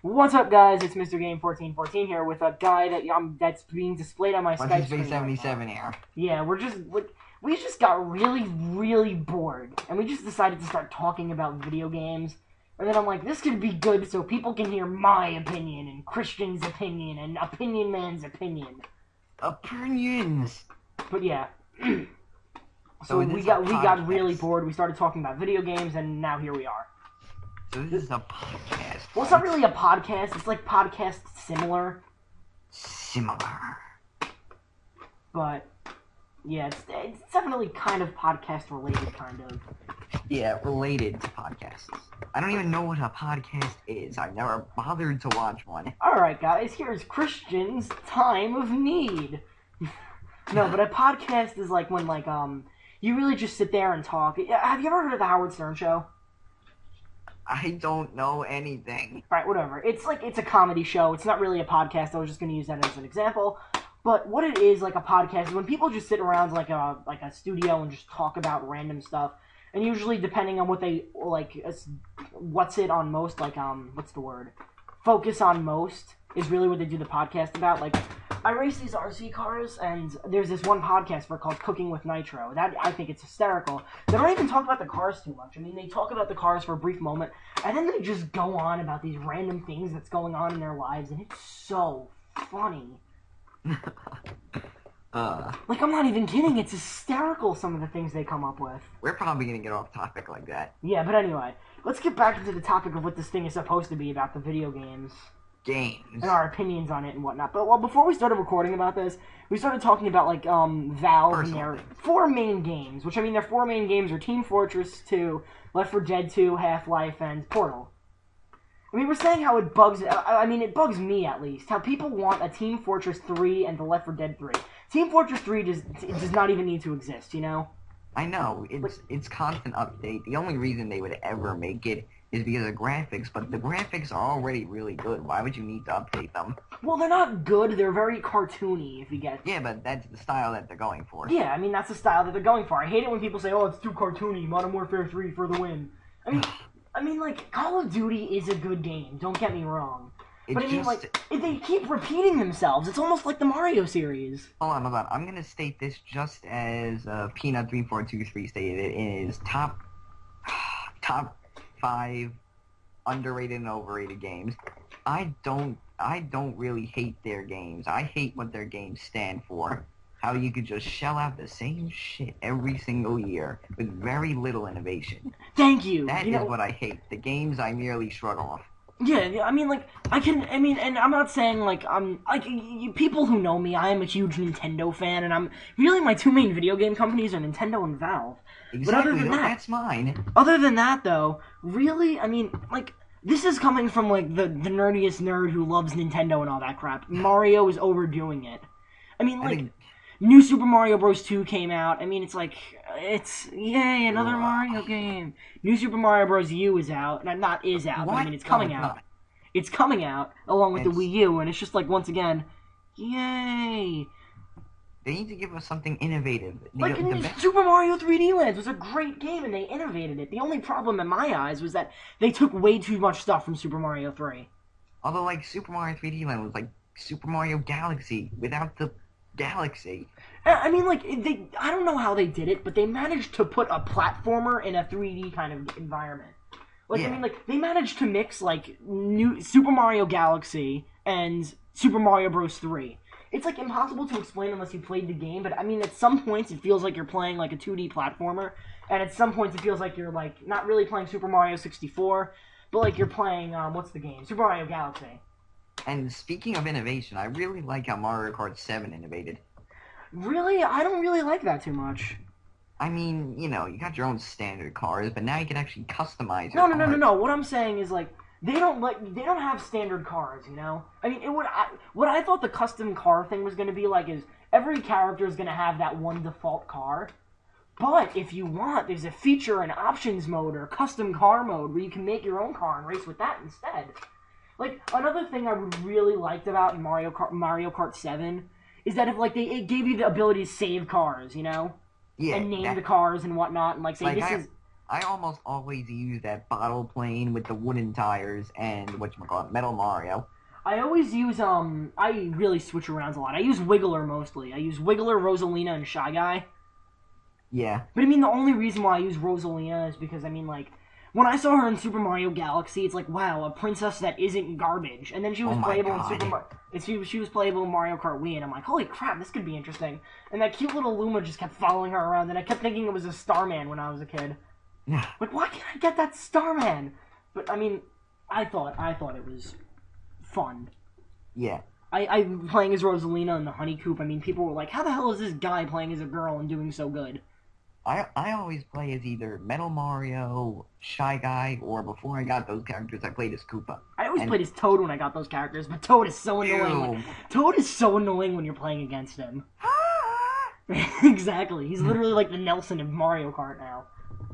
What's up, guys? It's Mr. Game 1414 here with a guy that's being displayed on my What's Skype his screen face right 77 now. here? Yeah, we just got really bored, and we just decided to start talking about video games. And then I'm like, this could be good, so people can hear my opinion and Christian's opinion and Opinion Man's opinion. Opinions. But yeah, So we got really bored. We started talking about video games, and now here we are. So this is a podcast. Well, it's not really a podcast. It's like podcast similar. Similar. But yeah, it's definitely kind of podcast related, kind of. Yeah, related to podcasts. I don't even know what a podcast is. I've never bothered to watch one. Alright, guys, here's Christian's time of need. No, but a podcast is like when, you really just sit there and talk. Have you ever heard of the Howard Stern Show? I don't know anything. Right, whatever. It's a comedy show. It's not really a podcast. I was just going to use that as an example. But what it is, like a podcast, is when people just sit around like a studio and just talk about random stuff. And usually, depending on what they, what's it on most, what's the word? Focus on most is really what they do the podcast about. Like, I race these RC cars, and there's this one podcast for called Cooking with Nitro. That, I think it's hysterical. They don't even talk about the cars too much. I mean, they talk about the cars for a brief moment, and then they just go on about these random things that's going on in their lives, and it's so funny. Like, I'm not even kidding. It's hysterical, some of the things they come up with. We're probably going to get off topic like that. Yeah, but anyway, let's get back into the topic of what this thing is supposed to be about, the video games. Games. And our opinions on it and whatnot. But, well, before we started recording about this, we started talking about, Valve and their 4 main games. Which, I mean, their 4 main games are Team Fortress 2, Left 4 Dead 2, Half-Life, and Portal. I mean, we're saying how it bugs... it bugs me, at least. How people want a Team Fortress 3 and the Left 4 Dead 3. Team Fortress 3 does not even need to exist, you know? I know. It's constant update. The only reason they would ever make it is because of graphics, but the graphics are already really good. Why would you need to update them? Well, they're not good. They're very cartoony, if you get it. Yeah, but that's the style that they're going for. Yeah, I mean, that's the style that they're going for. I hate it when people say, oh, it's too cartoony, Modern Warfare 3 for the win. I mean, Call of Duty is a good game, don't get me wrong. But I mean, they keep repeating themselves. It's almost like the Mario series. Hold on. I'm going to state this just as Peanut3423 stated it in his top 5 underrated and overrated games. I don't really hate their games. I hate what their games stand for. How you could just shell out the same shit every single year with very little innovation. Thank you. That is what I hate. The games I merely shrug off. Yeah, I mean, and I'm not saying, people who know me, I am a huge Nintendo fan, and really, my 2 main video game companies are Nintendo and Valve. Exactly, but other than that's mine. Other than that, though, really, I mean, this is coming from, the nerdiest nerd who loves Nintendo and all that crap. Mario is overdoing it. I mean, New Super Mario Bros. 2 came out. I mean, yay, another Mario game. New Super Mario Bros. U is out. Not is out, but I mean, it's coming out. Not. It's coming out, along with the Wii U, and it's just once again, yay. They need to give us something innovative. Super Mario 3D Lands was a great game, and they innovated it. The only problem in my eyes was that they took way too much stuff from Super Mario 3. Although, Super Mario 3D Land was like Super Mario Galaxy without the Galaxy. I mean, I don't know how they did it, but they managed to put a platformer in a 3D kind of environment. I mean, they managed to mix, new Super Mario Galaxy and Super Mario Bros. 3. It's, impossible to explain unless you played the game, but, I mean, at some points it feels like you're playing, a 2D platformer, and at some points it feels like you're, not really playing Super Mario 64, but, you're playing, what's the game? Super Mario Galaxy. And speaking of innovation, I really like how Mario Kart 7 innovated. Really? I don't really like that too much. I mean, you got your own standard cars, but now you can actually customize your cars. No. What I'm saying is, they don't have standard cars, you know? I mean, what I thought the custom car thing was going to be is every character is going to have that one default car. But if you want, there's a feature in options mode or custom car mode where you can make your own car and race with that instead. Another thing I really liked about Mario Kart 7 is that it gave you the ability to save cars, you know? Yeah. And name the cars and whatnot, and say, this is... I almost always use that bottle plane with the wooden tires and whatchamacallit, Metal Mario. I always use I really switch around a lot. I use Wiggler mostly. I use Wiggler, Rosalina, and Shy Guy. Yeah. But I mean, the only reason why I use Rosalina is because I mean, like, when I saw her in Super Mario Galaxy, it's like, wow, a princess that isn't garbage. And then she was Oh my playable in God. she was playable in Mario Kart Wii, and I'm like, holy crap, this could be interesting. And that cute little Luma just kept following her around, and I kept thinking it was a Starman when I was a kid. Like, why can't I get that Starman? But I mean, I thought it was fun. Yeah. I playing as Rosalina in the Honey Coop. I mean, people were like, how the hell is this guy playing as a girl and doing so good? I always play as either Metal Mario, Shy Guy, or before I got those characters, I played as Koopa. I always played as Toad when I got those characters, but Toad is so annoying. Toad is so annoying when you're playing against him. Exactly. He's literally like the Nelson of Mario Kart now.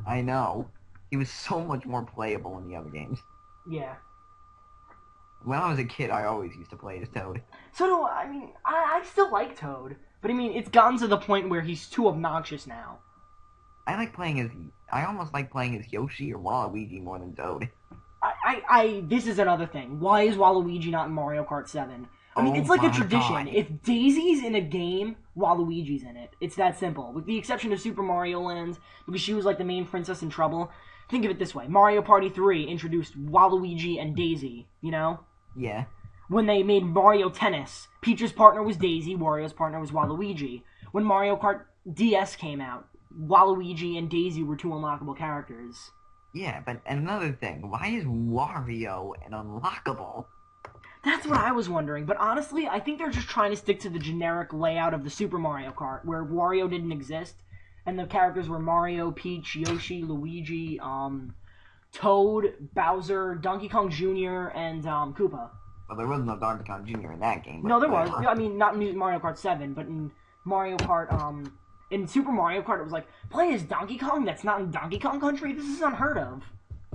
I know. He was so much more playable in the other games. Yeah. When I was a kid, I always used to play as Toad. So do I mean, I still like Toad, but I mean, it's gotten to the point where he's too obnoxious now. I almost like playing as Yoshi or Waluigi more than Toad. This is another thing. Why is Waluigi not in Mario Kart 7? I mean, it's like a tradition. God. If Daisy's in a game, Waluigi's in it. It's that simple. With the exception of Super Mario Land, because she was like the main princess in trouble. Think of it this way. Mario Party 3 introduced Waluigi and Daisy, you know? Yeah. When they made Mario Tennis, Peach's partner was Daisy, Wario's partner was Waluigi. When Mario Kart DS came out, Waluigi and Daisy were two unlockable characters. Yeah, but another thing, why is Wario an unlockable? That's what I was wondering, but honestly, I think they're just trying to stick to the generic layout of the Super Mario Kart, where Wario didn't exist, and the characters were Mario, Peach, Yoshi, Luigi, Toad, Bowser, Donkey Kong Jr., and Koopa. Well, there was no Donkey Kong Jr. in that game. No, there was. I mean, not in Mario Kart 7, but in Mario Kart, in Super Mario Kart, it was like, play as Donkey Kong that's not in Donkey Kong Country? This is unheard of.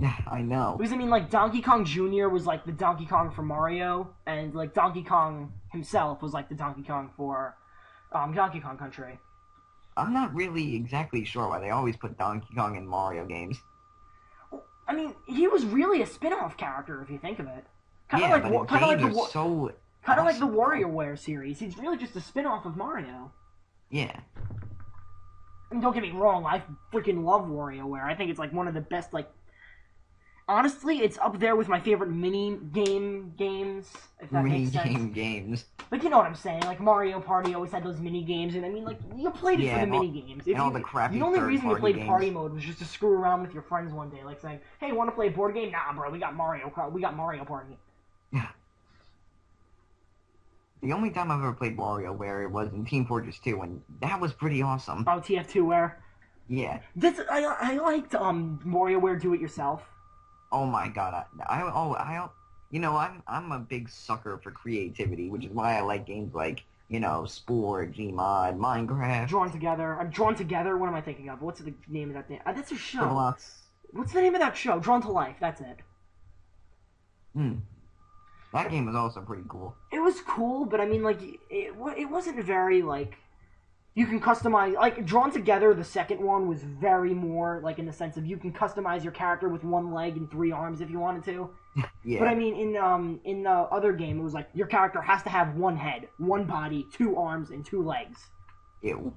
Yeah, I know. Because, I mean, like, Donkey Kong Jr. was, like, the Donkey Kong for Mario, and, like, Donkey Kong himself was, like, the Donkey Kong for, Donkey Kong Country. I'm not really exactly sure why they always put Donkey Kong in Mario games. Well, I mean, he was really a spin-off character, if you think of it. Kind of Yeah, like, but kind of like games are so kind of like the awesome. WarioWare series. He's really just a spin-off of Mario. Yeah. I mean, don't get me wrong, I freaking love WarioWare. I think it's, like, one of the best, like... Honestly, it's up there with my favorite games, if that makes sense. Mini-game games. Like, you know what I'm saying? Like, Mario Party always had those mini-games, and I mean, like, you played it for the mini-games. And all the crappy The only reason you played games. party mode was just to screw around with your friends one day, like saying, hey, want to play a board game? Nah, bro, we got Mario Party. Yeah. The only time I've ever played WarioWare was in Team Fortress 2, and that was pretty awesome. Oh, TF2ware? Yeah. I liked, WarioWare Do-It-Yourself. Oh my god, I'm a big sucker for creativity, which is why I like games like, Spore, Gmod, Minecraft. Drawn Together, what am I thinking of? What's the name of that thing? That's a show. Scribblots. What's the name of that show? Drawn to Life, that's it. That game was also pretty cool. It was cool, but I mean, like, it wasn't very, like... You can customize, like, Drawn Together, the second one, was very more, like, in the sense of you can customize your character with one leg and 3 arms if you wanted to. Yeah. But I mean, in the other game, it was like, your character has to have 1 head, 1 body, 2 arms, and 2 legs. Ew.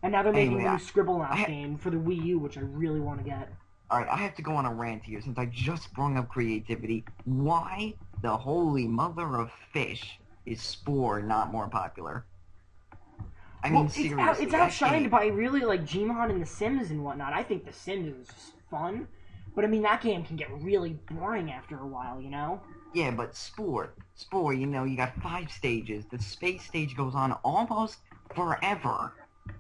And now they're making a new Scribblenauts game for the Wii U, which I really want to get. Alright, I have to go on a rant here, since I just brought up creativity. Why the holy mother of fish is Spore not more popular? I mean, seriously. It's outshined by really, like, Gmod and The Sims and whatnot. I think The Sims is fun, but I mean, that game can get really boring after a while, you know? Yeah, but Spore, you got 5 stages. The space stage goes on almost forever.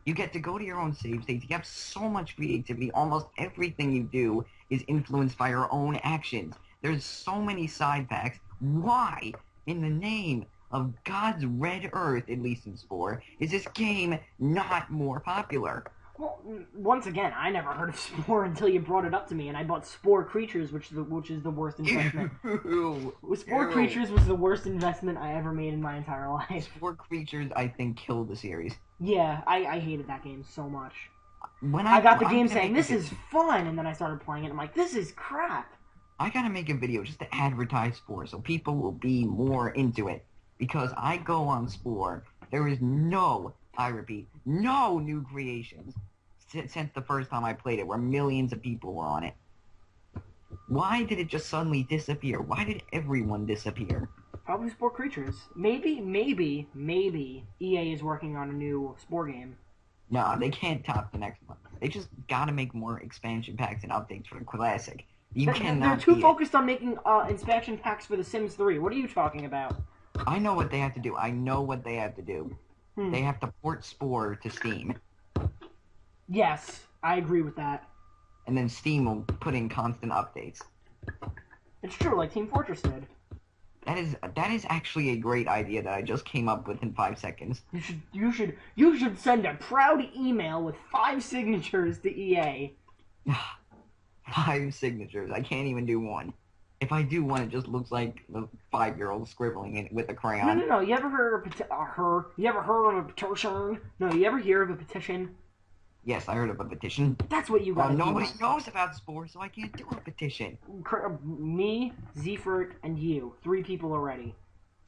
You get to go to your own save states. You have so much creativity. Almost everything you do is influenced by your own actions. There's so many side packs. Why, in the name of God's red earth, at least in Spore, is this game not more popular? Well, once again, I never heard of Spore until you brought it up to me, and I bought Spore Creatures, which is the worst investment. Spore Creatures was the worst investment I ever made in my entire life. Spore Creatures, I think, killed the series. Yeah, I hated that game so much. I got the game saying, this is fun, and then I started playing it, and I'm like, this is crap. I gotta make a video just to advertise Spore so people will be more into it. Because I go on Spore, there is I repeat, no new creations since the first time I played it, where millions of people were on it. Why did it just suddenly disappear? Why did everyone disappear? Probably Spore creatures. Maybe EA is working on a new Spore game. No, they can't top the next one. They just gotta make more expansion packs and updates for the classic. They're too focused on making expansion packs for The Sims 3. What are you talking about? I know what they have to do. They have to port Spore to Steam. Yes, I agree with that. And then Steam will put in constant updates. It's true, like Team Fortress did. That is actually a great idea that I just came up with in 5 seconds. You should send a proud email with 5 signatures to EA. 5 signatures. I can't even do one. If I do one, it just looks like a 5-year-old scribbling it with a crayon. No. You ever heard of a petition? No, you ever hear of a petition? Yes, I heard of a petition. That's what you got. Well, nobody knows about Spore, so I can't do a petition. Me, Zefert, and you. 3 people already.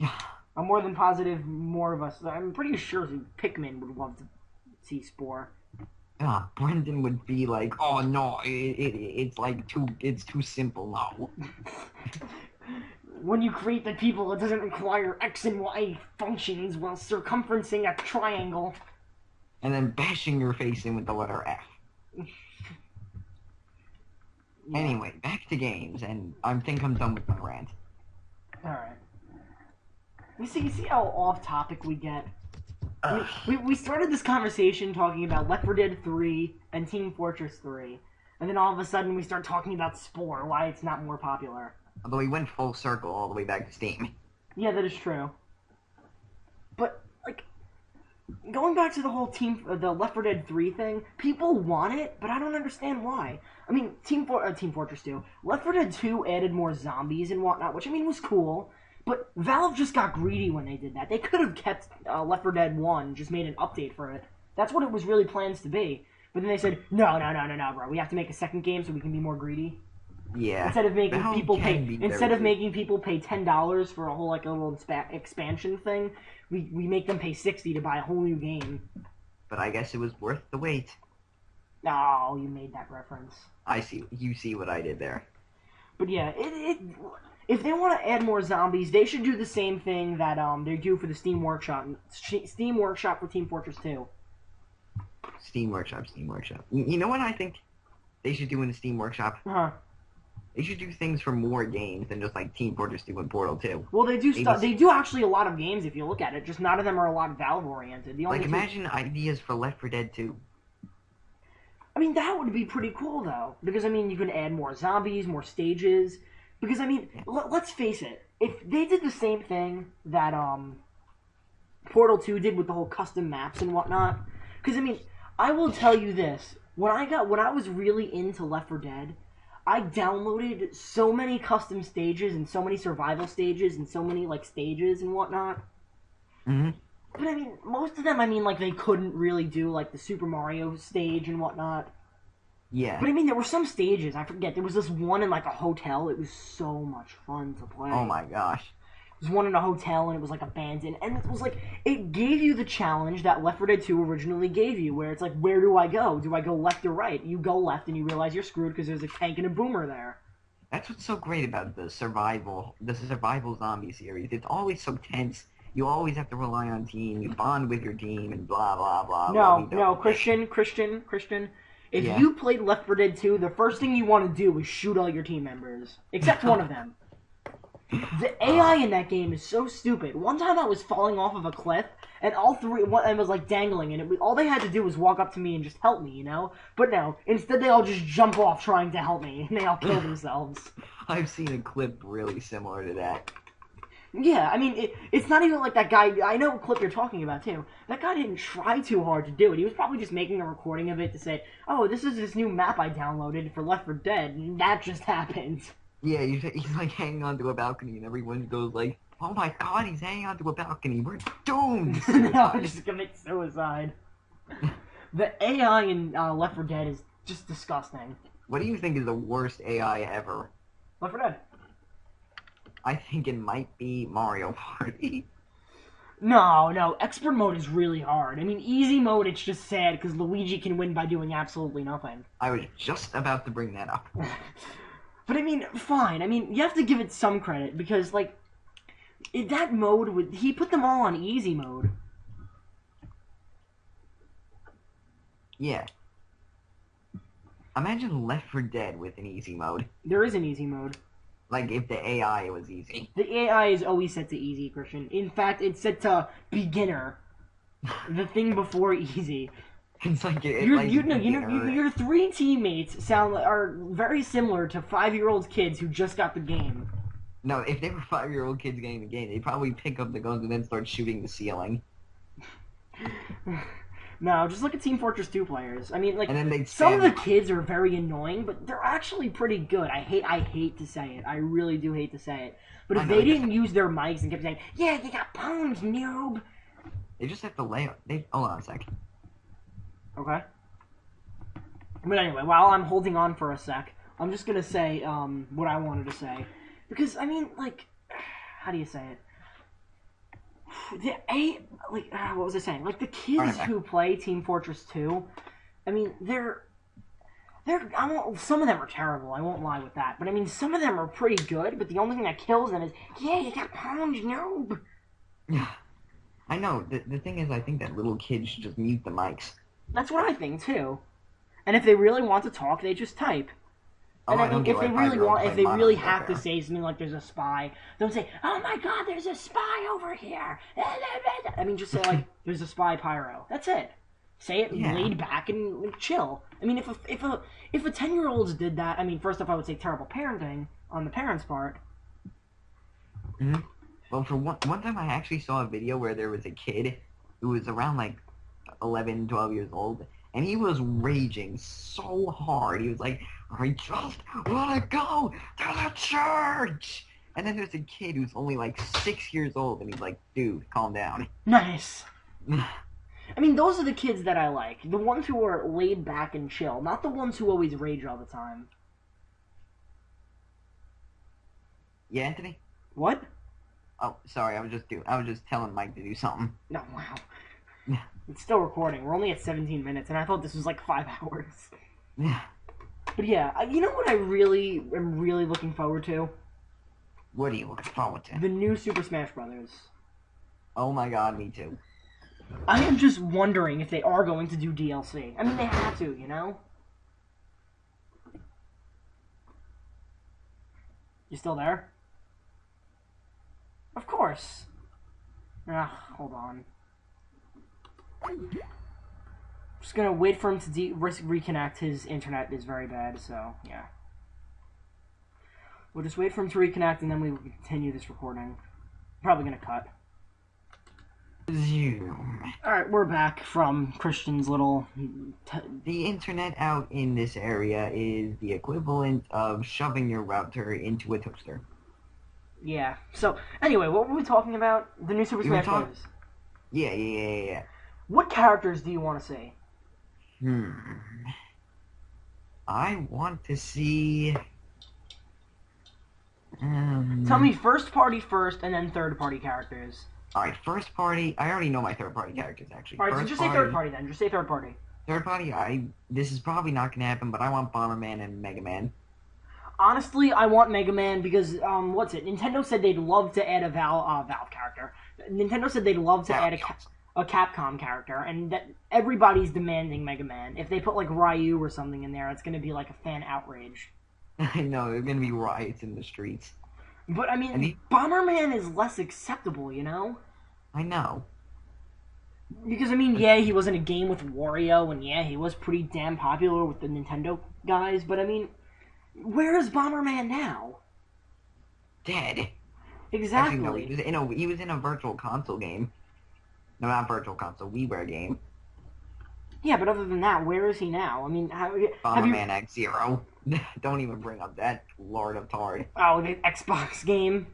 I'm more than positive more of us. I'm pretty sure Pikmin would love to see Spore. Brendan would be like, oh no, it's too simple now. When you create the people, it doesn't require X and Y functions while circumferencing a triangle. And then bashing your face in with the letter F. Yeah. Anyway, back to games, and I think I'm done with my rant. Alright. You see how off topic we get? We started this conversation talking about Left 4 Dead 3 and Team Fortress 3, and then all of a sudden we start talking about Spore, why it's not more popular. Although we went full circle all the way back to Steam. Yeah, that is true. But, like, going back to the whole the Left 4 Dead 3 thing, people want it, but I don't understand why. I mean, Team Fortress 2. Left 4 Dead 2 added more zombies and whatnot, which, I mean, was cool. But Valve just got greedy when they did that. They could have kept Left 4 Dead 1, just made an update for it. That's what it was really plans to be. But then they said, no, bro. We have to make a second game so we can be more greedy. Yeah. Instead of making people pay $10 for a whole little expansion thing, we make them pay $60 to buy a whole new game. But I guess it was worth the wait. Oh, you made that reference. You see what I did there. But yeah, if they want to add more zombies, they should do the same thing that they do for the Steam Workshop. Steam Workshop for Team Fortress 2. Steam Workshop. You know what I think they should do in the Steam Workshop? Huh. They should do things for more games than just like Team Fortress 2 and Portal 2. Well, they do stuff. They do actually a lot of games if you look at it. Just none of them are a lot Valve oriented. Imagine ideas for Left 4 Dead 2. I mean, that would be pretty cool though, because I mean, you can add more zombies, more stages. Because I mean, let's face it. If they did the same thing that Portal 2 did with the whole custom maps and whatnot, because I mean, I will tell you this: when I was really into Left 4 Dead, I downloaded so many custom stages and so many survival stages and so many stages and whatnot. Mm-hmm. But I mean, most of them, I mean, they couldn't really do the Super Mario stage and whatnot. Yeah. But I mean, there were some stages. I forget. There was this one in a hotel. It was so much fun to play. Oh my gosh. There was one in a hotel and it was abandoned, and it was it gave you the challenge that Left 4 Dead 2 originally gave you, where it's where do I go? Do I go left or right? You go left and you realize you're screwed because there's a tank and a boomer there. That's what's so great about the survival zombie series. It's always so tense. You always have to rely on team. You bond with your team and blah blah blah. No, Christian. If you played Left 4 Dead 2, the first thing you want to do is shoot all your team members, except one of them. The AI in that game is so stupid. One time I was falling off of a cliff, and all three, and was dangling, and all they had to do was walk up to me and just help me, you know? But no, instead they all just jump off trying to help me, and they all kill themselves. I've seen a clip really similar to that. Yeah, I mean, it's not even that guy. I know what clip you're talking about, too. That guy didn't try too hard to do it. He was probably just making a recording of it to say, oh, this is this new map I downloaded for Left 4 Dead, and that just happened. Yeah, he's hanging onto a balcony, and everyone goes oh my god, he's hanging onto a balcony. We're doomed! No, I'm just gonna commit suicide. The AI in Left 4 Dead is just disgusting. What do you think is the worst AI ever? Left 4 Dead. I think it might be Mario Party. No, expert mode is really hard. I mean, easy mode, it's just sad because Luigi can win by doing absolutely nothing. I was just about to bring that up. But I mean, fine. I mean, you have to give it some credit because, like, in that mode, he put them all on easy mode. Yeah. Imagine Left 4 Dead with an easy mode. There is an easy mode. Like, if the AI was easy. The AI is always set to easy, Christian. In fact, it's set to beginner. The thing before easy. It's like your three teammates are very similar to 5-year-old kids who just got the game. No, if they were 5-year-old kids getting the game, they'd probably pick up the guns and then start shooting the ceiling. No, just look at Team Fortress 2 players. I mean, like, some of the kids are very annoying, but they're actually pretty good. I hate to say it. I really do hate to say it. But if they didn't use their mics and kept saying, "Yeah, you got pwned, noob," they just have to lay. Hold on a sec. Okay. But anyway, while I'm holding on for a sec, I'm just gonna say what I wanted to say, because I mean, like, how do you say it? What was I saying? Like, the kids who play Team Fortress 2, I mean, some of them are terrible, I won't lie with that, but I mean, some of them are pretty good, but the only thing that kills them is, "Yeah, you got pwned, noob." Yeah, I know. The thing is, I think that little kids should just mute the mics. That's what I think, too. And if they really want to talk, they just type. And I mean, if they really have to say something like "there's a spy," don't say, "Oh my God, there's a spy over here." I mean, just say like, "There's a spy, Pyro." That's it. Say it laid back and chill. I mean, if a 10-year-old did that, I mean, first off, I would say terrible parenting on the parents' part. Mm-hmm. Well, for one time, I actually saw a video where there was a kid who was around like 11, 12 years old. And he was raging so hard. He was like, "I just want to go to the church." And then there's a kid who's only like 6 years old. And he's like, "Dude, calm down." Nice. I mean, those are the kids that I like. The ones who are laid back and chill. Not the ones who always rage all the time. Yeah, Anthony? What? Oh, sorry. I was just telling Mike to do something. No, wow. It's still recording. We're only at 17 minutes, and I thought this was like 5 hours. Yeah. But yeah, you know what I really am looking forward to? What are you looking forward to? The new Super Smash Brothers. Oh my God, me too. I am just wondering if they are going to do DLC. I mean, they have to, you know? You still there? Of course. Hold on. Just gonna wait for him to reconnect. His internet is very bad, so yeah. We'll just wait for him to reconnect, and then we will continue this recording. Probably gonna cut. Alright, we're back from Christian's little... The internet out in this area is the equivalent of shoving your router into a toaster. Yeah. So, anyway, what were we talking about? The new Super Smash Bros. Yeah. What characters do you want to see? I want to see... Tell me first party first, and then third party characters. Alright, first party... I already know my third party characters, actually. Alright, so just say third party then. Just say third party. Third party, this is probably not going to happen, but I want Bomberman and Mega Man. Honestly, I want Mega Man because, what's it? Nintendo said they'd love to add a Valve character. Nintendo said they'd love to add a Capcom character, and that everybody's demanding Mega Man. If they put, like, Ryu or something in there, it's going to be, like, a fan outrage. I know, there's going to be riots in the streets. But, I mean, Bomberman is less acceptable, you know? I know. Because, I mean, yeah, he was in a game with Wario, and yeah, he was pretty damn popular with the Nintendo guys, but, I mean, where is Bomberman now? Dead. Exactly. Actually, no, he was in a Virtual Console game. No, not Virtual Console, WiiWare game. Yeah, but other than that, where is he now? I mean, Bomberman X-Zero. Don't even bring up that Lord of Tard. Oh, the Xbox game?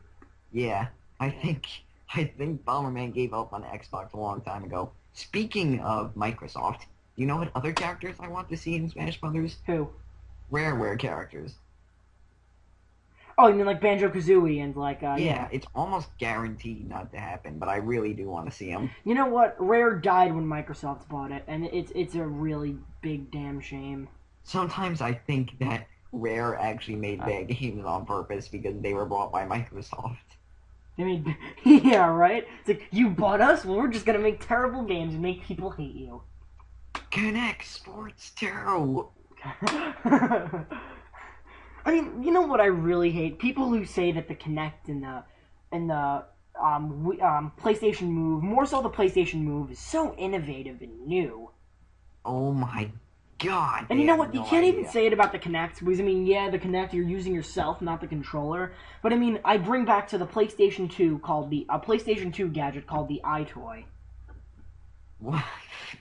Yeah, I think Bomberman gave up on Xbox a long time ago. Speaking of Microsoft, You know what other characters I want to see in Smash Brothers? Who? Rareware characters. Oh, you mean like Banjo-Kazooie and like, Yeah, yeah. it's almost guaranteed not to happen, but I really do want to see them. You know what? Rare died when Microsoft bought it, and it's a really big damn shame. Sometimes I think that Rare actually made bad games on purpose because they were bought by Microsoft. I mean, yeah, right? It's like, you bought us? Well, we're just gonna make terrible games and make people hate you. Connect Sports 2! I mean, you know what I really hate? People who say that the Kinect and the PlayStation Move, more so the PlayStation Move, is so innovative and new. Oh my god, And they you know have what? You no can't even idea. say it about the Kinect because I mean, yeah, the Kinect you're using yourself, not the controller. But I mean, I bring back to the PlayStation 2 called the a PlayStation 2 gadget called the iToy. What?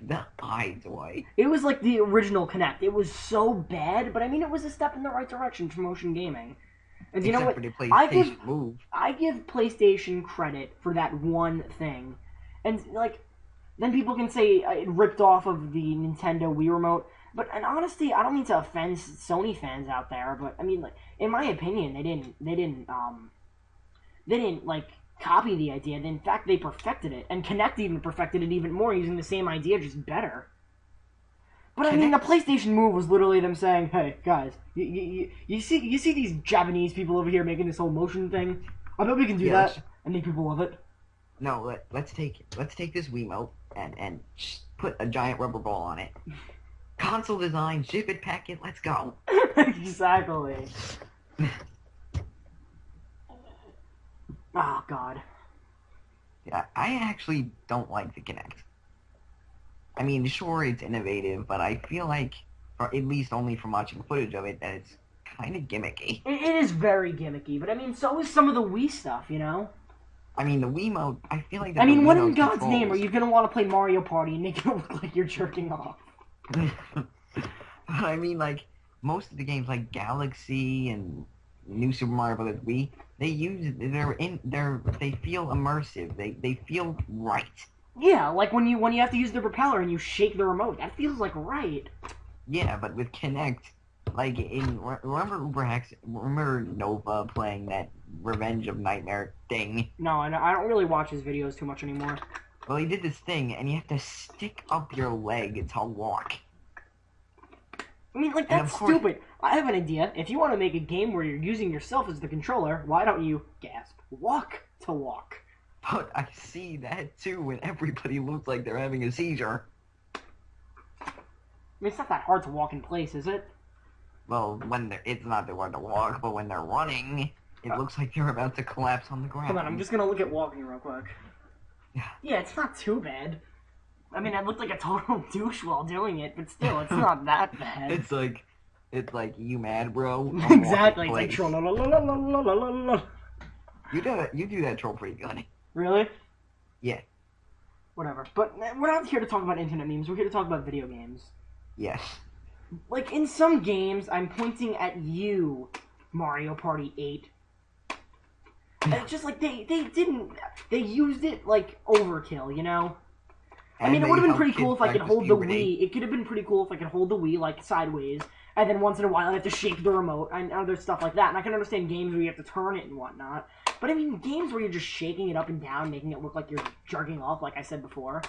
The iToy? It was like the original Kinect. It was so bad, but I mean, it was a step in the right direction for motion gaming. And you know Except what? for the I give PlayStation Move. I give PlayStation credit for that one thing, and like then people can say it ripped off of the Nintendo Wii remote. But in honesty, I don't mean to offend Sony fans out there, but I mean, like in my opinion, they didn't like copy the idea. In fact, they perfected it, and Kinect even perfected it even more using the same idea, just better. But I mean, the Kinect? PlayStation Move was literally them saying, "Hey guys, you see these Japanese people over here making this whole motion thing. I bet we can do Yeah, that and make people love it." no, let's take this Wiimote and put a giant rubber ball on it. Console design, ship it, pack it, let's go. Exactly. Oh God. Yeah, I actually don't like the Kinect. I mean, sure, it's innovative, but I feel like, or at least only from watching footage of it, that it's kind of gimmicky. It is very gimmicky, but I mean, so is some of the Wii stuff, you know. I mean, the Wiimote, I feel like I that the mean, what in Wiimote God's name are controls. you gonna want to play Mario Party and make it look like you're jerking off? But I mean, like, most of the games, like Galaxy and New Super Mario Bros. Wii, they feel immersive. They feel right. Yeah, like when you have to use the propeller and you shake the remote, that feels like right. Yeah, but with Kinect, like remember remember Nova playing that Revenge of Nightmare thing? No, I don't really watch his videos too much anymore. Well, he did this thing, and you have to stick up your leg to walk. I mean, like, And of that's course, stupid. I have an idea. If you want to make a game where you're using yourself as the controller, why don't you, gasp, walk to walk? but I see that too when everybody looks like they're having a seizure. I mean, it's not that hard to walk in place, is it? Well, it's not the one to walk, but when they're running, it looks like they're about to collapse on the ground. Hold on, I'm just gonna look at walking real quick. Yeah. Yeah, it's not too bad. I mean, I looked like a total douche while doing it, but still, it's not that bad. It's like you mad, bro? I'm Exactly, it's walking like place. troll. You do that troll pretty good. Really? Yeah. Whatever. But we're not here to talk about internet memes. We're here to talk about video games. Yes. Like, in some games, I'm pointing at you, Mario Party 8. And it's just like, they used it like overkill, you know? I mean, it would have been pretty cool if I could hold the Wii. It could have been pretty cool if I could hold the Wii, like, sideways, and then once in a while I have to shake the remote and other stuff like that. And I can understand games where you have to turn it and whatnot. But I mean, games where you're just shaking it up and down, making it look like you're jerking off, like I said before,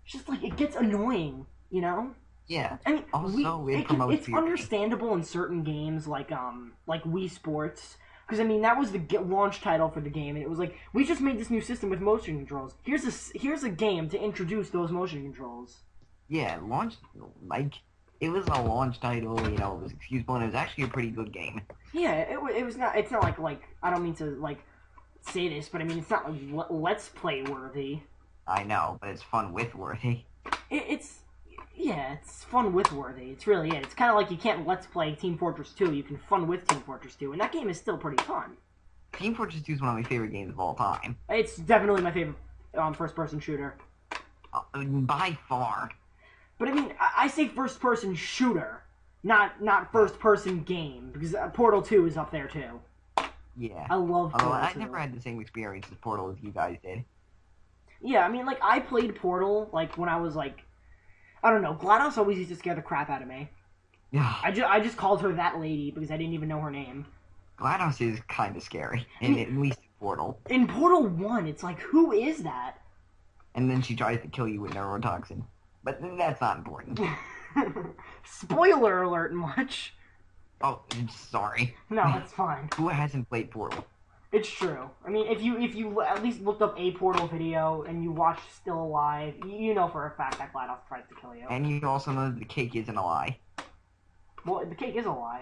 it's just like, it gets annoying, you know? Yeah. I mean, Also, it promotes it's your- understandable in certain games like Wii Sports, because I mean that was the launch title for the game, and it was like we just made this new system with motion controls. Here's a game to introduce those motion controls. Yeah, launch like it was a launch title. You know, it was excusable, and it was actually a pretty good game. Yeah, it was not. It's not like I don't mean to like say this, but I mean it's not like let's play worthy. I know, but it's fun with worthy. It's yeah, it's fun with worthy. It's really it. It's kind of like you can't let's play Team Fortress 2. You can fun with Team Fortress 2, and that game is still pretty fun. Team Fortress 2 is one of my favorite games of all time. It's definitely my favorite first-person shooter. By far. But I mean, I say first-person shooter, not first-person game, because Portal 2 is up there too. Yeah. I love Portal Although I 2. never had the same experience as Portal as you guys did. Yeah, I mean, like, I played Portal, like, when I was, like... I don't know. GLaDOS always used to scare the crap out of me. Yeah, I just called her that lady because I didn't even know her name. GLaDOS is kind of scary, I and mean, at least in Portal. in Portal 1, it's like, who is that? And then she tries to kill you with neurotoxin. But that's not important. Spoiler alert much. Oh, sorry. No, it's fine. Who hasn't played Portal? It's true. I mean, if you at least looked up a Portal video and you watched Still Alive, you know for a fact that GLaDOS tries to kill you. And you also know that the cake isn't a lie. Well, the cake is a lie.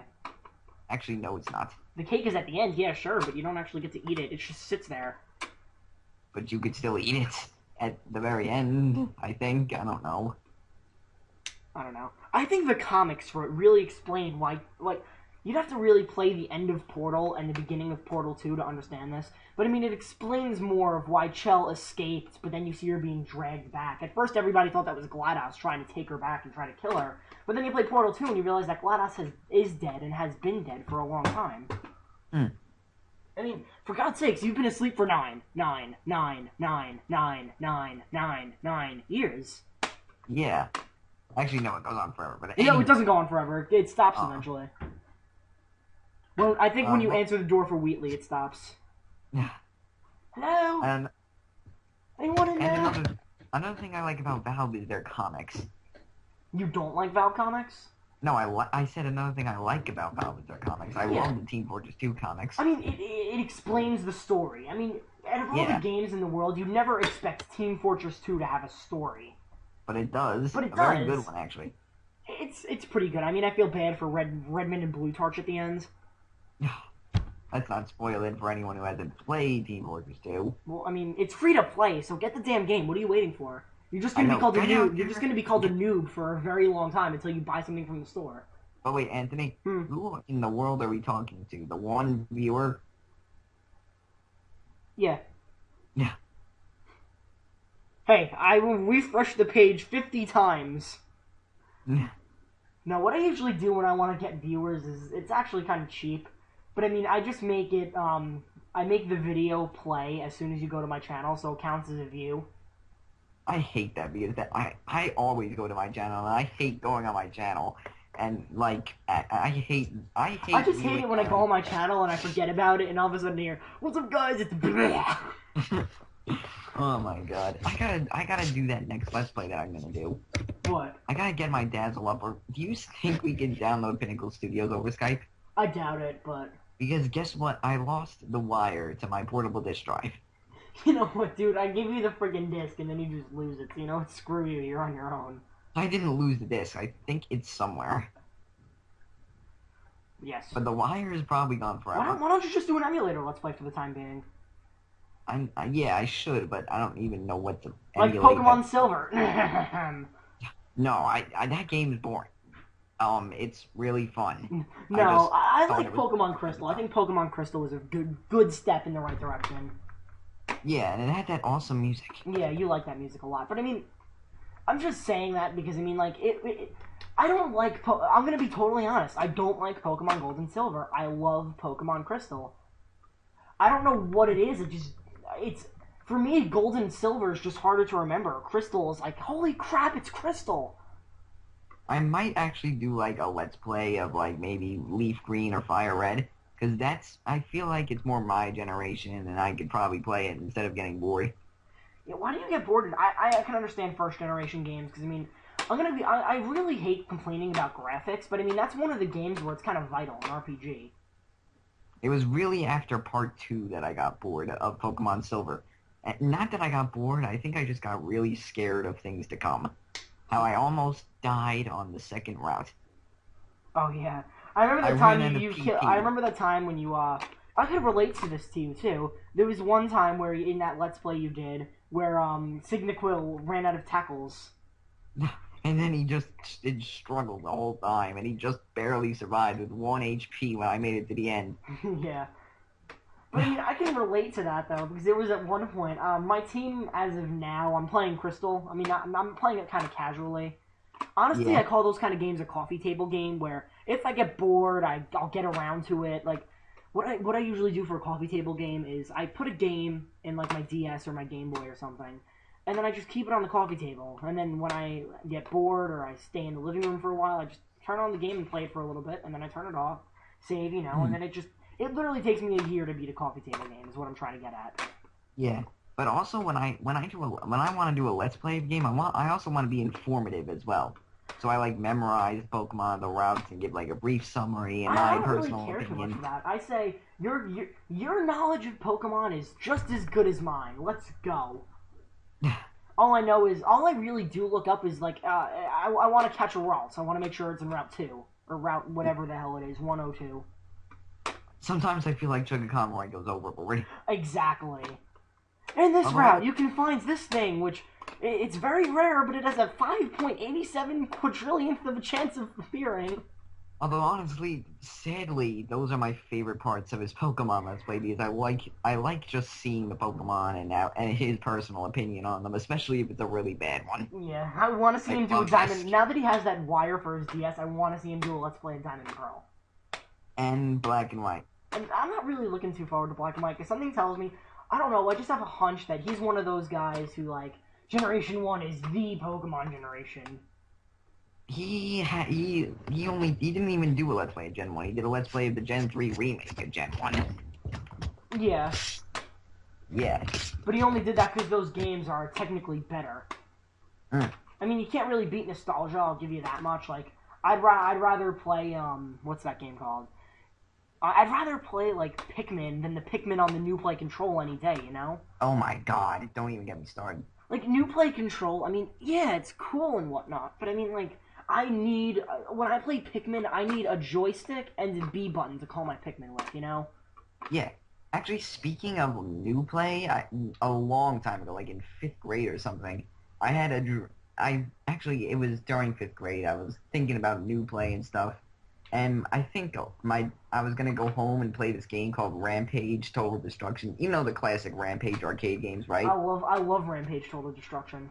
Actually, no, it's not. The cake is at the end, yeah, sure, but you don't actually get to eat it. It just sits there. But you could still eat it at the very end, I think. I don't know. I don't know. I think the comics for it really explain why, like, you'd have to really play the end of Portal and the beginning of Portal 2 to understand this. But, I mean, it explains more of why Chell escaped, but then you see her being dragged back. At first, everybody thought that was GLaDOS trying to take her back and try to kill her. But then you play Portal 2 and you realize that GLaDOS is dead and has been dead for a long time. I mean, for God's sakes, you've been asleep for 9 years. Yeah. Actually, no, it goes on forever. But No, it doesn't go on forever. It stops eventually. Well, I think when you answer the door for Wheatley, it stops. Yeah. Hello? And Anyone in there? another thing I like about Valve is their comics. You don't like Valve comics? No, I said another thing I like about Valve is their comics. I love the Team Fortress 2 comics. I mean, it explains the story. I mean, out of all the games in the world, you'd never expect Team Fortress 2 to have a story. But it does. But it a does. very good one, actually. It's pretty good. I mean, I feel bad for Redmond and Blue Torch at the end. Let's not spoil it for anyone who hasn't played Team Fortress 2. Well, I mean, it's free to play, so get the damn game. What are you waiting for? You're just gonna be called a noob. You're just gonna be called a noob for a very long time until you buy something from the store. But wait, Anthony, who in the world are we talking to? The one viewer? Yeah. Yeah. Hey, I will refresh the page 50 times. No, what I usually do when I want to get viewers is, it's actually kind of cheap. But I mean, I just make it, I make the video play as soon as you go to my channel, so it counts as a view. I hate that because I always go to my channel, and I hate going on my channel. And, like, I just hate it when I go on my channel and I forget about it, and all of a sudden I hear, "What's up, guys? It's bleh." Oh my god. I gotta do that next Let's Play that I'm gonna do. What? I gotta get my Dazzle up, or do you think we can download Pinnacle Studios over Skype? I doubt it, but... Because guess what? I lost the wire to my portable disk drive. You know what, dude? I give you the friggin' disc, and then you just lose it, so you know what? Screw you, you're on your own. I didn't lose the disc. I think it's somewhere. Yes. But the wire is probably gone forever. Why don't you just do an emulator Let's Play for the time being? Yeah, I should, but I don't even know what to emulate. Like Pokemon Silver. No, that game is boring. It's really fun. No, I like Pokemon Crystal. I think Pokemon Crystal was a good step in the right direction. Yeah, and it had that awesome music. Yeah, you like that music a lot. But I mean, I'm just saying that because, I mean, like, I don't like... I'm going to be totally honest. I don't like Pokemon Gold and Silver. I love Pokemon Crystal. I don't know what it is. It's... For me, Gold and Silver is just harder to remember. Crystal is like, holy crap, it's Crystal! I might actually do, like, a Let's Play of, like, maybe Leaf Green or Fire Red. Because I feel like it's more my generation, and I could probably play it instead of getting bored. Yeah, why do you get bored? I can understand first-generation games, because, I mean, I really hate complaining about graphics, but, I mean, that's one of the games where it's kind of vital, an RPG. It was really after Part 2 that I got bored of Pokemon Silver. Not that I got bored, I think I just got really scared of things to come. How I almost died on the second route. Oh, yeah. I remember the time you killed... I remember that time when you, I could relate to this to you, too. There was one time where, in that Let's Play you did, where, Cygnaquil ran out of tackles. And then he just struggled the whole time, and he just barely survived with 1 HP when I made it to the end. Yeah. But, I mean, I can relate to that, though, because there was at one point, my team, as of now, I'm playing Crystal. I mean, I'm playing it kind of casually. Honestly, yeah. I call those kind of games a coffee table game, where if I get bored, I'll get around to it. Like, what I usually do for a coffee table game is I put a game in, like, my DS or my Game Boy or something, and then I just keep it on the coffee table. And then when I get bored or I stay in the living room for a while, I just turn on the game and play it for a little bit, and then I turn it off, save, and then it literally takes me a year to beat a coffee table game. Is what I'm trying to get at. Yeah. But also when I want to do a let's play game, I also want to be informative as well. So I like memorize Pokemon, the routes, and give like a brief summary and my personal really care opinion. Too much for that. I say your knowledge of Pokemon is just as good as mine. Let's go. All I really do look up is like I want to catch a Ralts. I want to make sure it's in Route 2 or Route whatever the hell it is, 102. Sometimes I feel like Sugar Conroy goes overboard. Exactly. In this route, you can find this thing, which it's very rare, but it has a 5.87 quadrillionth of a chance of appearing. Although honestly, sadly, those are my favorite parts of his Pokemon Let's Play because I like just seeing the Pokemon and his personal opinion on them, especially if it's a really bad one. Yeah, I want to see him do a Diamond. Now that he has that wire for his DS, I want to see him do a Let's Play of Diamond and Pearl. And Black and White. And I'm not really looking too forward to Black and White because something tells me, I don't know, I just have a hunch that he's one of those guys who, like, Generation 1 is the Pokemon generation. He didn't even do a Let's Play of Gen 1. He did a Let's Play of the Gen 3 remake of Gen 1. Yeah. Yeah. But he only did that because those games are technically better. Mm. I mean, you can't really beat nostalgia, I'll give you that much. Like, I'd rather play, what's that game called? I'd rather play, like, Pikmin than the Pikmin on the New Play Control any day, you know? Oh my god, don't even get me started. Like, New Play Control, I mean, yeah, it's cool and whatnot, but I mean, like, when I play Pikmin, I need a joystick and a B button to call my Pikmin with, you know? Yeah. Actually, speaking of New Play, a long time ago, like in 5th grade or something, it was during 5th grade, I was thinking about New Play and stuff, and I think I was gonna go home and play this game called Rampage Total Destruction. You know the classic Rampage arcade games, right? I love Rampage Total Destruction.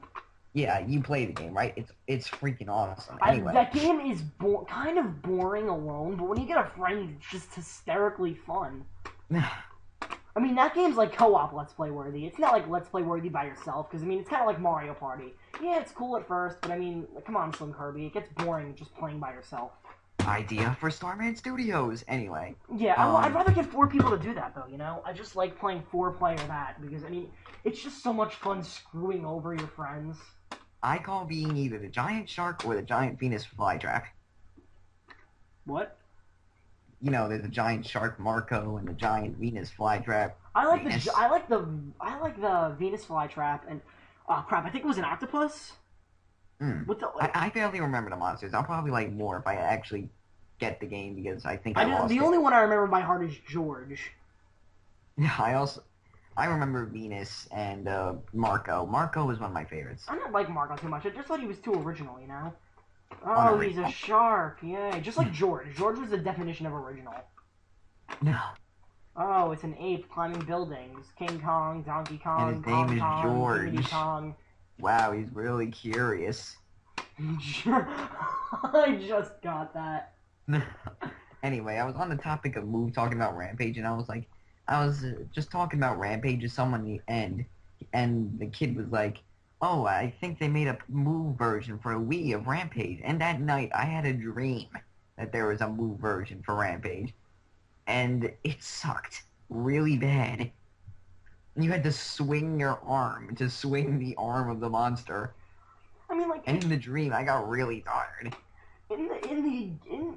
Yeah, you play the game, right? It's freaking awesome. Anyway, that game is kind of boring alone, but when you get a friend, it's just hysterically fun. I mean, that game's like co-op Let's Play worthy. It's not like Let's Play worthy by yourself, because I mean, it's kind of like Mario Party. Yeah, it's cool at first, but I mean, come on, Slim Kirby, it gets boring just playing by yourself. Idea for Starman Studios, anyway. Yeah, I'd rather get 4 people to do that, though, you know? I just like playing 4-player that, because, I mean, it's just so much fun screwing over your friends. I call being either the giant shark or the giant Venus flytrap. What? You know, there's a giant shark Marco and the giant Venus flytrap. I like the Venus flytrap and crap, I think it was an octopus. I barely remember the monsters. I'll probably like more if I actually get the game because I think I lost the it. only one I remember by heart is George. I remember Venus and Marco. Marco was one of my favorites. I don't like Marco too much. I just thought he was too original, you know? Oh, he's a shark. Yay. Just like George. George was the definition of original. No. Oh, it's an ape climbing buildings. King Kong, Donkey Kong, And his name is George. Diddy Kong. Wow, he's really curious. I just got that. Anyway, I was on the topic of talking about Rampage, and I was just talking about Rampage to someone in the end, and the kid was like, oh, I think they made a Move version for a Wii of Rampage, and that night I had a dream that there was a Move version for Rampage, and it sucked really bad. You had to swing your arm to swing the arm of the monster. I mean, like, and in the dream, I got really tired. In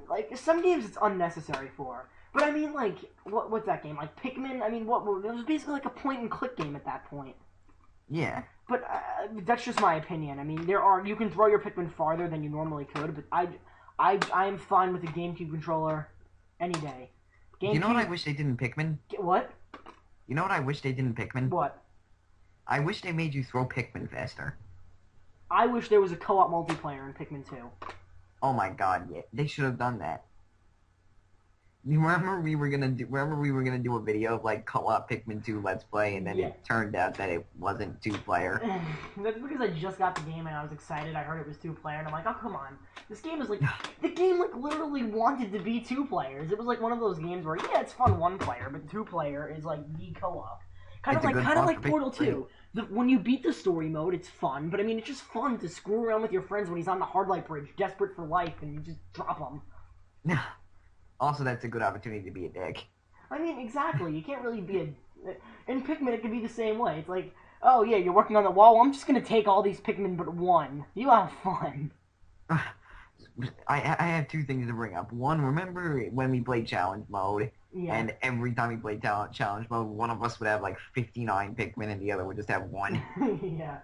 like some games, it's unnecessary for. But I mean, like, what's that game? Like Pikmin? I mean, it was basically like a point-and-click game at that point. Yeah. But that's just my opinion. I mean, you can throw your Pikmin farther than you normally could, but I'm fine with the GameCube controller any day. You know what I wish they did in Pikmin? What? You know what I wish they did in Pikmin? What? I wish they made you throw Pikmin faster. I wish there was a co-op multiplayer in Pikmin 2. Oh my god, yeah. They should have done that. You remember we were gonna do a video of like co-op Pikmin 2 Let's Play, and then it turned out that it wasn't 2-player. That's because I just got the game and I was excited. I heard it was 2-player, and I'm like, oh come on, this game is like the game like literally wanted to be 2 players. It was like one of those games where yeah, it's fun 1-player, but 2-player is like the co-op. Kind It's of a like good kind of mod like for Portal Pikmin 3. 2. When you beat the story mode, it's fun, but I mean, it's just fun to screw around with your friends when he's on the hard light bridge, desperate for life, and you just drop him. Also, that's a good opportunity to be a dick. I mean, exactly. You can't really be a. In Pikmin, it can be the same way. It's like, oh yeah, you're working on the wall. Well, I'm just gonna take all these Pikmin but one. You have fun. I have two things to bring up. One, remember when we played challenge mode, Yeah. and every time we played challenge mode, one of us would have like 59 Pikmin, and the other would just have one. Yeah.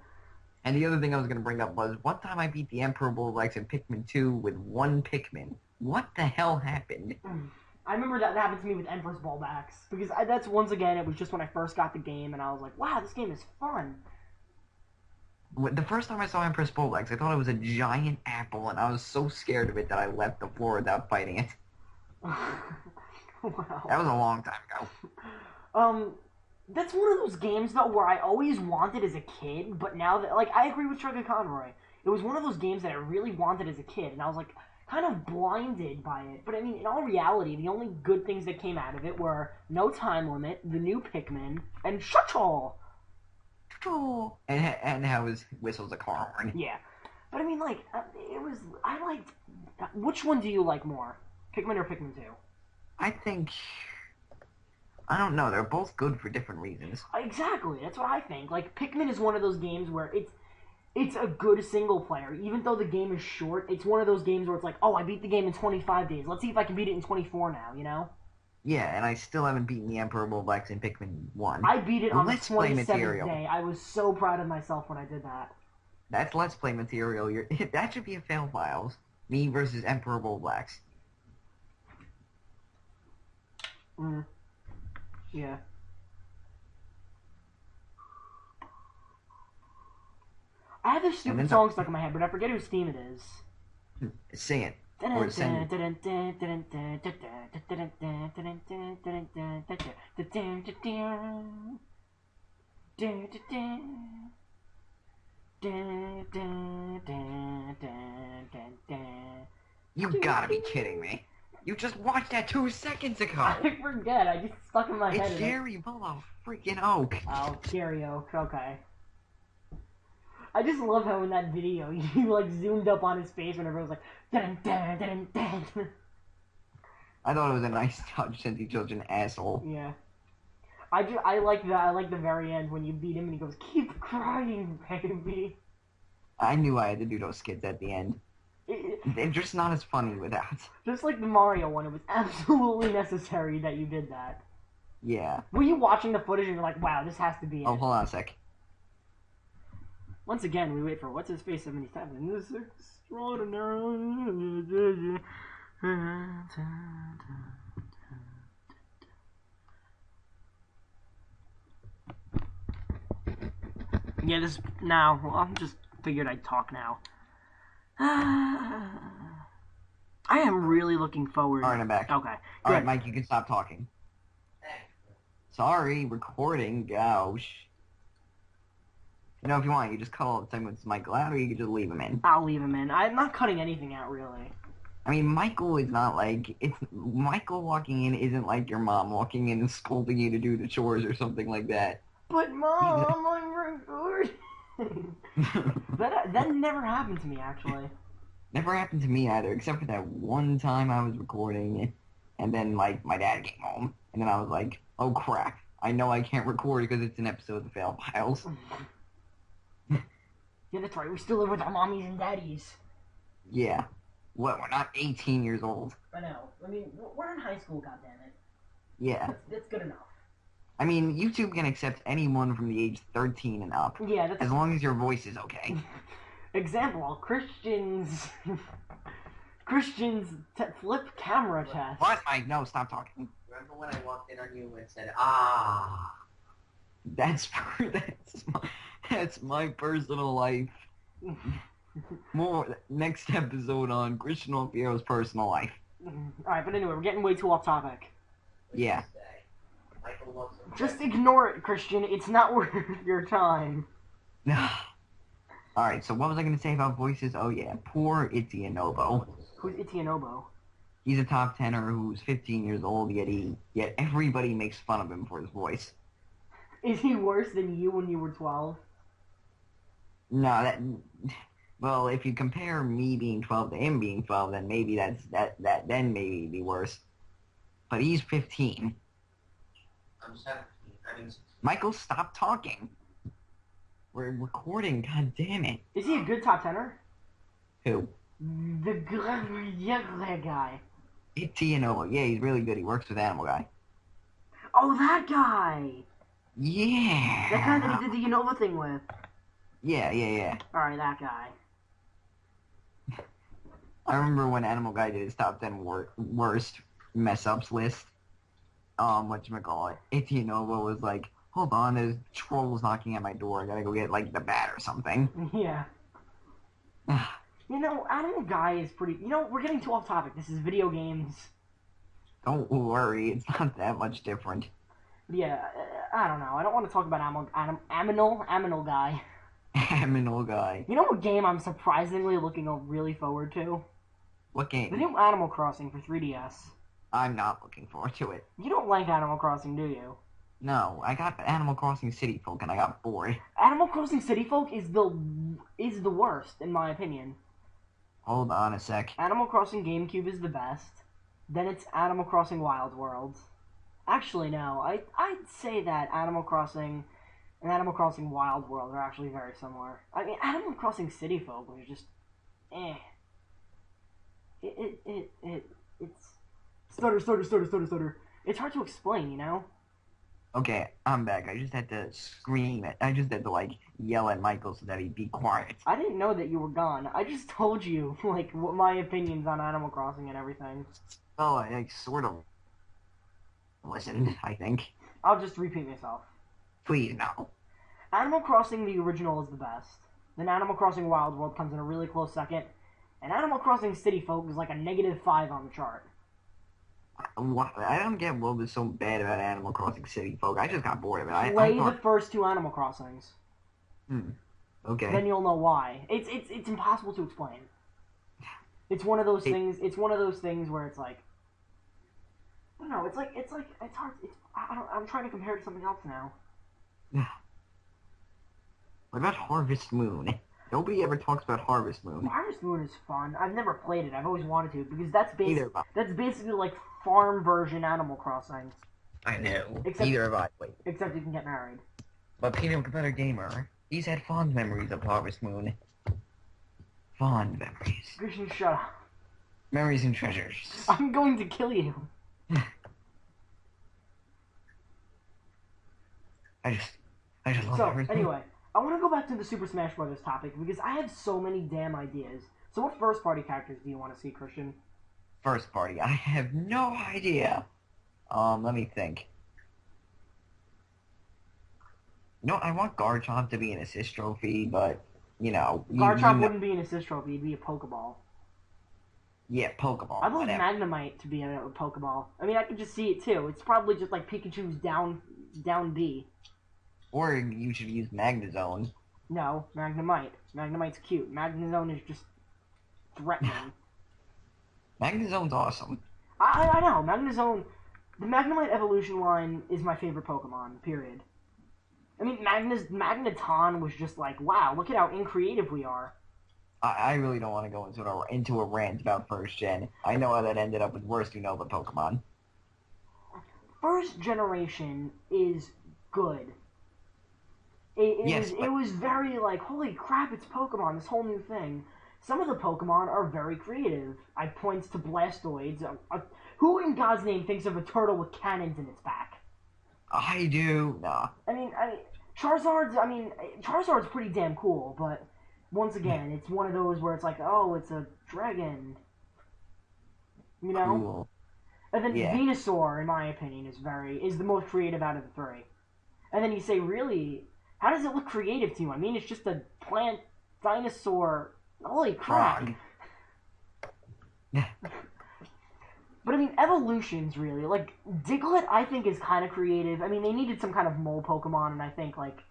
And the other thing I was gonna bring up was one time I beat the Emperor Bulldogs in Pikmin 2 with one Pikmin. What the hell happened? I remember that happened to me with Emperor's Ballbacks because that's once again it was just when I first got the game and I was like, wow, this game is fun. The first time I saw Empress Bulldogs, I thought it was a giant apple, and I was so scared of it that I left the floor without fighting it. Wow. That was a long time ago. That's one of those games though where I always wanted as a kid, but now that like I agree with Trigger Conroy, it was one of those games that I really wanted as a kid, and I was like kind of blinded by it. But I mean, in all reality, the only good things that came out of it were no time limit, the new Pikmin, and Shuttle. And how his whistle's a car horn. Yeah, but I mean, like it was. I liked. Which one do you like more, Pikmin or Pikmin 2? I think... I don't know. They're both good for different reasons. Exactly. That's what I think. Like Pikmin is one of those games where it's a good single player, even though the game is short. It's one of those games where it's like, oh, I beat the game in 25 days. Let's see if I can beat it in 24 now. You know? Yeah, and I still haven't beaten the Emperor Bulldogs in Pikmin 1. I beat it on the Let's Play 27th material. day. I was so proud of myself when I did that. That's Let's Play material. That should be a fail files. Me versus Emperor Bulldogs. Yeah. I have this stupid song stuck in my head, but I forget whose theme it is. Sing it. Or send it. You gotta be kidding me. You just watched that 2 seconds ago. I forget. I just stuck in my head. It's Gary Molo freaking Oak. Oh, Gary Oak. Okay. I just love how in that video you like zoomed up on his face whenever it was like dun dun dun dun dun. I thought it was a nice touch since he chose an asshole. Yeah. I like the very end when you beat him and he goes, "Keep crying, baby." I knew I had to do those skits at the end. They're just not as funny without. Just like the Mario one, it was absolutely necessary that you did that. Yeah. Were you watching the footage and you're like, wow, this has to be it? Oh, hold on a sec. Once again, we wait for What's His Face 77. This extraordinary. Yeah, this now. Well, I just figured I'd talk now. I am really looking forward. Alright, I'm back. Okay. Alright, Mike, you can stop talking. Sorry, recording. Gosh. You know, if you want, you just cut all the segments to Michael out, or you can just leave him in. I'll leave him in. I'm not cutting anything out, really. I mean, Michael is not like... Michael walking in isn't like your mom walking in and scolding you to do the chores or something like that. But Mom, I'm recording. That never happened to me, actually. Never happened to me either, except for that one time I was recording, and then, like, my dad came home, and then I was like, oh crap, I know I can't record because it's an episode of the Fail Files. Yeah, that's right, we still live with our mommies and daddies. Yeah. What, we're not 18 years old. I know. I mean, we're in high school, goddammit. Yeah. That's good enough. I mean, YouTube can accept anyone from the age 13 and up. Yeah, that's... As long as your voice is okay. Example, Christians flip camera test. What, Mike? No, stop talking. Remember when I walked in on you and said, That's my personal life. More next episode on Christian Alfiero's personal life. Alright, but anyway, we're getting way too off topic. Yeah. Just ignore it, Christian. It's not worth your time. Alright, so what was I going to say about voices? Oh yeah, poor Itzy Anobo. Who's Itzy Anobo? He's a top tenor who's 15 years old, yet everybody makes fun of him for his voice. Is he worse than you when you were 12? No, that. Well, if you compare me being 12 to him being 12, then maybe then maybe it'd be worse. But he's 15. I'm 17. I mean, Michael, stop talking. We're recording. God damn it. Is he a good top tenor? Who? The guy. Tiano. Yeah, he's really good. He works with Animal Guy. Oh, that guy. Yeah. That guy that he did the Unova thing with. Yeah. Alright, that guy. I remember when Animal Guy did his top 10 worst mess-ups list. Whatchamacallit. Tianova was like, hold on, there's trolls knocking at my door. I gotta go get, like, the bat or something. Yeah. You know, Animal Guy is pretty... You know, we're getting too off topic. This is video games. Don't worry, it's not that much different. Yeah, I don't know. I don't want to talk about Aminal Guy. Animal Guy. You know what game I'm surprisingly looking really forward to? What game? The new Animal Crossing for 3DS. I'm not looking forward to it. You don't like Animal Crossing, do you? No, I got Animal Crossing City Folk and I got bored. Animal Crossing City Folk is the worst, in my opinion. Hold on a sec. Animal Crossing GameCube is the best. Then it's Animal Crossing Wild World. Actually, no. I'd say that Animal Crossing and Animal Crossing Wild World are actually very similar. I mean, Animal Crossing City Folk was just, eh. It's stutter. It's hard to explain, you know? Okay, I'm back. I just had to scream it. I just had to, like, yell at Michael so that he'd be quiet. I didn't know that you were gone. I just told you, like, what my opinions on Animal Crossing and everything. Oh, I sort of listened, I think. I'll just repeat myself. Please, no. Animal Crossing, the original, is the best. Then Animal Crossing Wild World comes in a really close second. And Animal Crossing City Folk is like a -5 on the chart. What? I don't get what was so bad about Animal Crossing City Folk. I just got bored of it. Play the first 2 Animal Crossings. Okay. Then you'll know why. It's impossible to explain. It's one of those things. It's one of those things where it's like, I don't know. It's hard. I'm trying to compare it to something else now. What about Harvest Moon? Nobody ever talks about Harvest Moon. Harvest Moon is fun. I've never played it. I've always wanted to because that's basically like farm version Animal Crossing. I know. Except, Neither have I. Wait. Except you can get married. But Peanut Butter Gamer, he's had fond memories of Harvest Moon. Fond memories. Christian, shut up. Memories and treasures. I'm going to kill you. I just love everything. Anyway, I want to go back to the Super Smash Bros. Topic because I have so many damn ideas. So what first-party characters do you want to see, Christian? First party, I have no idea. Let me think. No, I want Garchomp to be an assist trophy, but, you know... Garchomp wouldn't be an assist trophy, it'd be a Pokeball. Yeah, Pokeball. I'd love Magnemite to be a Pokeball. I mean, I could just see it, too. It's probably just like Pikachu's down B. Or you should use Magnezone. No, Magnemite. Magnemite's cute. Magnezone is just threatening. Magnezone's awesome. I know. Magnezone... The Magnemite evolution line is my favorite Pokemon, period. I mean, Magneton was just like, wow, look at how uncreative we are. I really don't want to go into a rant about first gen. I know how that ended up with worst Unova Pokemon. First generation is good. It was very like, holy crap, it's Pokemon, this whole new thing. Some of the Pokemon are very creative. I point to Blastoids. Who in God's name thinks of a turtle with cannons in its back? I do. Nah. I mean, Charizard's pretty damn cool, but once again, it's one of those where it's like, oh, it's a dragon. You know? Cool. And then Yeah. Venusaur, in my opinion, is the most creative out of the 3. And then you say, really, how does it look creative to you? I mean, it's just a plant dinosaur. Holy crap. Frog. But I mean, evolutions, really. Like, Diglett, I think, is kind of creative. I mean, they needed some kind of mole Pokemon, and I think, like...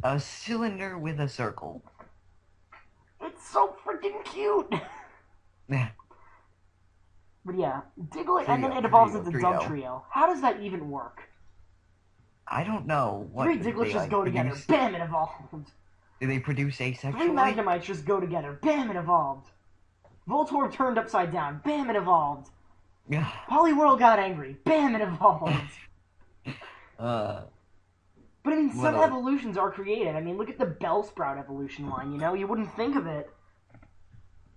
A cylinder with a circle. It's so freaking cute! But yeah, Diglett, and then it evolves into Dugtrio. How does that even work? I don't know what Three Digletts they just go together. produce. Bam! It evolved. Do they produce Three asexually? Magnemites just go together. Bam! It evolved. Voltorb turned upside down. Bam! It evolved. Yeah. Poliwhirl got angry. Bam! It evolved. But I mean, some evolutions are created. I mean, look at the Bellsprout evolution line, you know? You wouldn't think of it.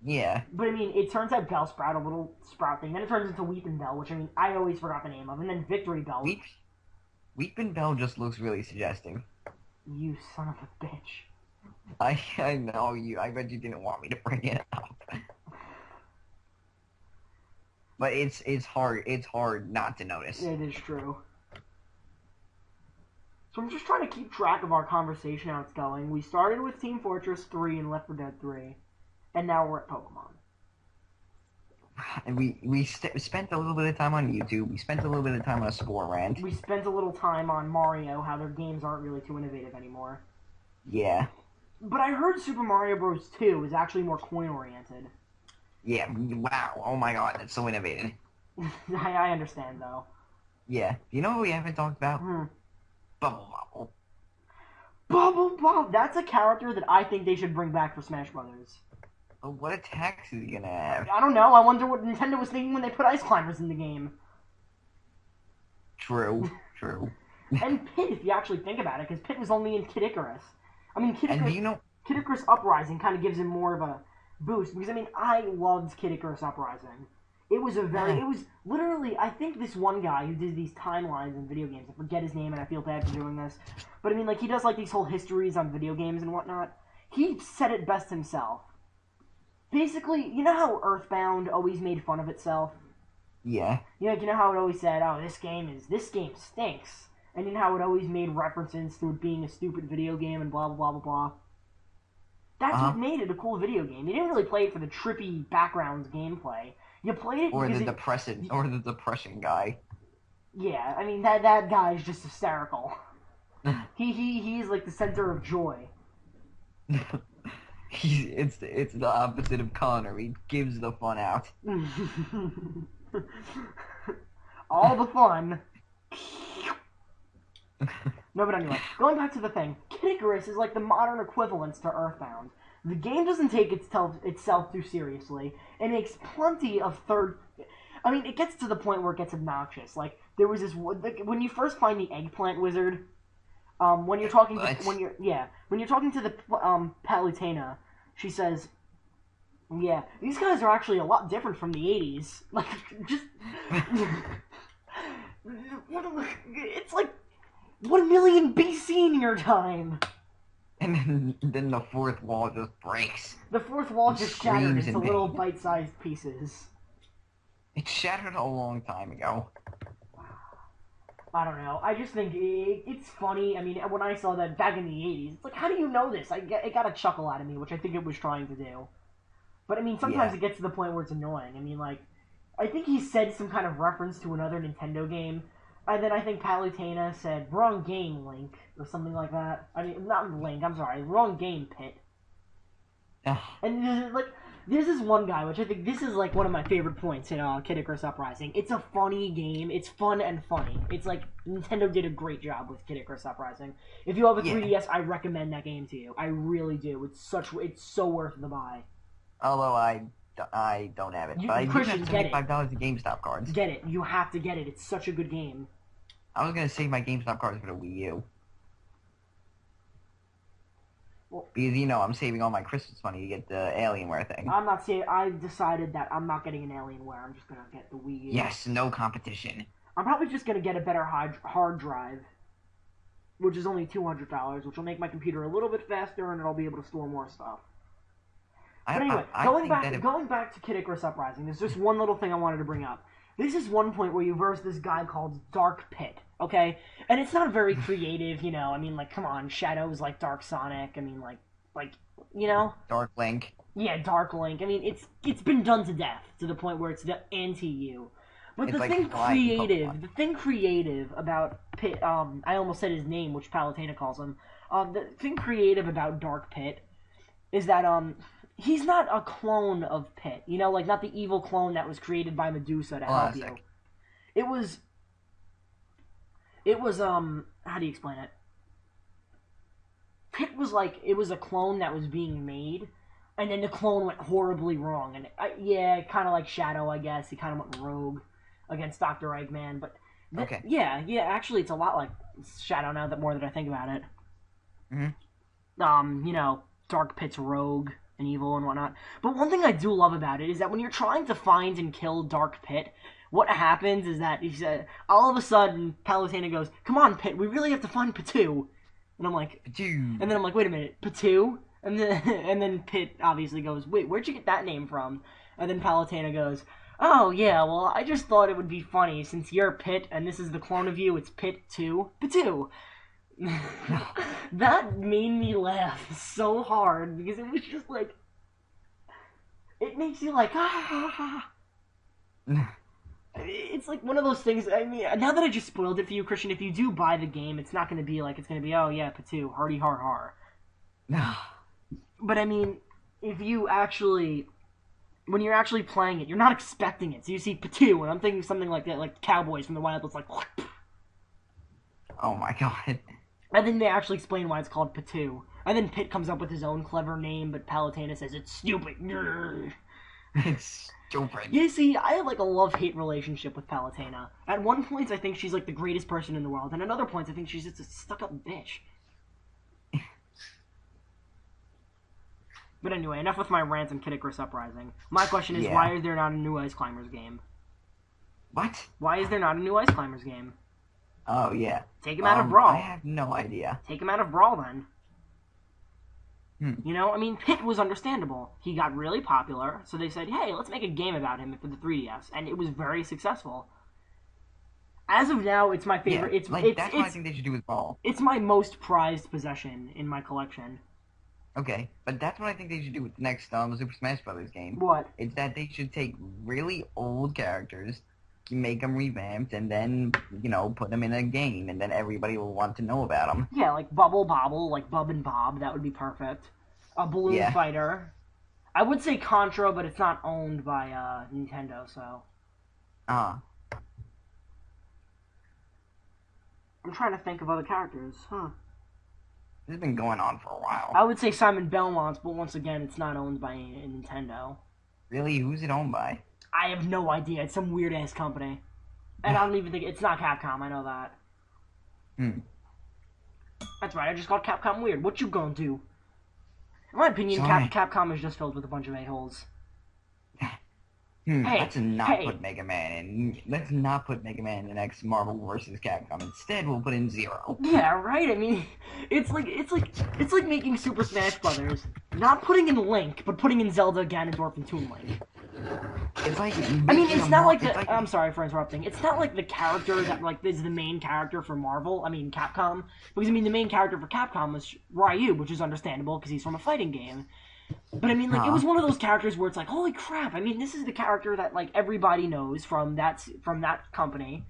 Yeah. But I mean, it turns out Bellsprout, a little sprout thing. Then it turns into Weepinbell, which I mean, I always forgot the name of. And then Victory Bell. Weepinbell just looks really suggesting. You son of a bitch. I know you. I bet you didn't want me to bring it up. But it's hard not to notice. It is true. So I'm just trying to keep track of our conversation, how it's going. We started with Team Fortress 3 and Left 4 Dead 3, and now we're at Pokemon. And we spent a little bit of time on YouTube. We spent a little bit of time on a Spore rant. We spent a little time on Mario, how their games aren't really too innovative anymore. Yeah. But I heard Super Mario Bros. 2 is actually more coin-oriented. Yeah, wow. Oh my god, that's so innovative. I understand, though. Yeah. You know what we haven't talked about? Hmm. Bubble Bobble. Bubble Bob! That's a character that I think they should bring back for Smash Brothers. Oh, what attacks is he gonna have? I don't know. I wonder what Nintendo was thinking when they put Ice Climbers in the game. True. And Pit, if you actually think about it, because Pit was only in Kid Icarus. I mean, Kid And Icarus, do you know... Kid Icarus Uprising kind of gives him more of a boost, because I mean, I loved Kid Icarus Uprising. It was it was literally, I think this one guy who did these timelines in video games, I forget his name and I feel bad for doing this, but I mean, like, he does like these whole histories on video games and whatnot. He said it best himself. Basically, you know how Earthbound always made fun of itself? Yeah. You know how it always said, oh, this game stinks. And you know how it always made references to it being a stupid video game and blah, blah, blah, blah, blah. That's what made it a cool video game. You didn't really play it for the trippy backgrounds gameplay. You played it or because the depression guy. Yeah, I mean that guy's just hysterical. He's like the center of joy. It's the opposite of Connor. He gives the fun out. All the fun. No, but anyway, going back to the thing, Kid Icarus is like the modern equivalent to Earthbound. The game doesn't take itself too seriously, and makes plenty of I mean, it gets to the point where it gets obnoxious. Like, there was this... When you first find the Eggplant Wizard, when you're talking to... When you're talking to the Palutena, she says, yeah, these guys are actually a lot different from the 80s. Like, just... It's like 1 million BC in your time. And then the fourth wall just breaks. The fourth wall just shattered into in little pain. bite-sized pieces. It shattered a long time ago. I don't know. I just think it's funny. I mean, when I saw that back in the 80s, it's like, how do you know this? It got a chuckle out of me, which I think it was trying to do. But, I mean, sometimes it gets to the point where it's annoying. I mean, like, I think he said some kind of reference to another Nintendo game, and then I think Palutena said, wrong game, Link, or something like that. I mean, not Link, I'm sorry, wrong game, Pit. And, like, this is one guy, which I think this is, like, one of my favorite points in Kid Icarus Uprising. It's a funny game. It's fun and funny. It's, like, Nintendo did a great job with Kid Icarus Uprising. If you have a 3DS, I recommend that game to you. I really do. It's so worth the buy. Although I don't have it. But I do have $75 of GameStop cards. Get it. You have to get it. It's such a good game. I was going to save my GameStop cards for the Wii U. Well, because, you know, I'm saving all my Christmas money to get the Alienware thing. I'm not saying... I've decided that I'm not getting an Alienware. I'm just going to get the Wii U. Yes, no competition. I'm probably just going to get a better hard drive, which is only $200, which will make my computer a little bit faster, and it'll be able to store more stuff. But anyway, going back to Kid Icarus Uprising, there's just one little thing I wanted to bring up. This is one point where you verse this guy called Dark Pit, okay? And it's not very creative, you know. I mean, like, come on, Shadow's like Dark Sonic. I mean, like, you know? Dark Link. Yeah, Dark Link. I mean, it's been done to death to the point where it's the anti-you. But the thing creative about Pit, I almost said his name, which Palutena calls him. The thing creative about Dark Pit is that, he's not a clone of Pit, you know, like, not the evil clone that was created by Medusa to help you. It was how do you explain it? Pit was like, it was a clone that was being made, and then the clone went horribly wrong. And yeah, kind of like Shadow, I guess. He kind of went rogue against Dr. Eggman. But Okay. yeah, actually, it's a lot like Shadow now. That more that I think about it. Mm-hmm. You know, Dark Pit's rogue and evil and whatnot. But one thing I do love about it is that when you're trying to find and kill Dark Pit, what happens is that he said, all of a sudden, Palutena goes, "Come on, Pit, we really have to find Patu." And I'm like, Pachoo. and then I'm like, wait a minute, Patu? And then and then Pit obviously goes, wait, where'd you get that name from? And then Palutena goes, oh yeah, well I just thought it would be funny since you're Pit and this is the clone of you. It's Pit 2, Patu. That made me laugh so hard because it was just like, it makes you like, It's like one of those things. I mean, now that I just spoiled it for you, Christian, if you do buy the game, it's not going to be like, it's going to be, oh yeah, Patu, hardy har har. No. But I mean, if you actually, when you're actually playing it, you're not expecting it. So you see Patu, and I'm thinking something like that, like Cowboys from the Wild. It's like, Oh my god. and then they actually explain why it's called Patu. And then Pit comes up with his own clever name, but Palutena says it's stupid. It's stupid. Yeah, see, I have like a love-hate relationship with Palutena. At one point, I think she's like the greatest person in the world, and at other points, I think she's just a stuck-up bitch. But anyway, enough with my rants on Kid Icarus Uprising. My question is, Yeah. why is there not a new Ice Climbers game? What? Why is there not a new Ice Climbers game? Oh yeah. Take him out of Brawl. I have no idea. Take him out of Brawl, then. Hmm. You know, I mean, Pit was understandable. He got really popular, so they said, hey, let's make a game about him for the 3DS, and it was very successful. As of now, it's my favorite. Yeah, It's that's what I think they should do with Brawl. It's my most prized possession in my collection. Okay, but that's what I think they should do with the next Super Smash Brothers game. What? It's that they should take really old characters, make them revamped, and then, you know, put them in a game, and then everybody will want to know about them. Yeah, like Bubble Bobble, like Bub and Bob, that would be perfect. A Balloon Fighter. I would say Contra, but it's not owned by Nintendo, so... I'm trying to think of other characters, This has been going on for a while. I would say Simon Belmont, but once again, it's not owned by Nintendo. Really? Who's it owned by? I have no idea. It's some weird-ass company. And I don't even think... It's not Capcom, I know that. That's right, I just called Capcom weird. What you gonna do? In my opinion, Capcom is just filled with a bunch of a-holes. Let's not put Mega Man in. Let's not put Mega Man in the next Marvel vs. Capcom. Instead, we'll put in Zero. Yeah, right. I mean, it's like making Super Smash Brothers, not putting in Link, but putting in Zelda, Ganondorf, and Toon Link. It's like I mean, it's not like the. I'm sorry for interrupting. It's not like the character that like is the main character for Marvel. I mean, Capcom, because I mean the main character for Capcom was Ryu, which is understandable because he's from a fighting game. But I mean, like, it was one of those characters where it's like, holy crap! I mean, this is the character that like everybody knows from that company,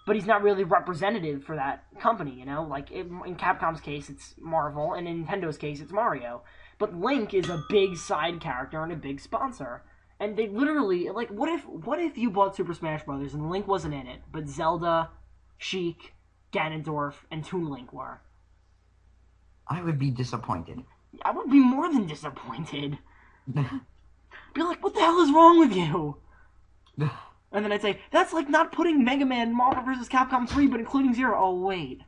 but he's not really representative for that company. You know, like in Capcom's case, it's Marvel, and in Nintendo's case, it's Mario. But Link is a big side character and a big sponsor. And they literally, like, what if you bought Super Smash Brothers and Link wasn't in it, but Zelda, Sheik, Ganondorf, and Toon Link were? I would be disappointed. I would be more than disappointed. Be like, what the hell is wrong with you? And then I'd say, that's like not putting Mega Man Marvel vs. Capcom 3, but including Zero. Oh, wait.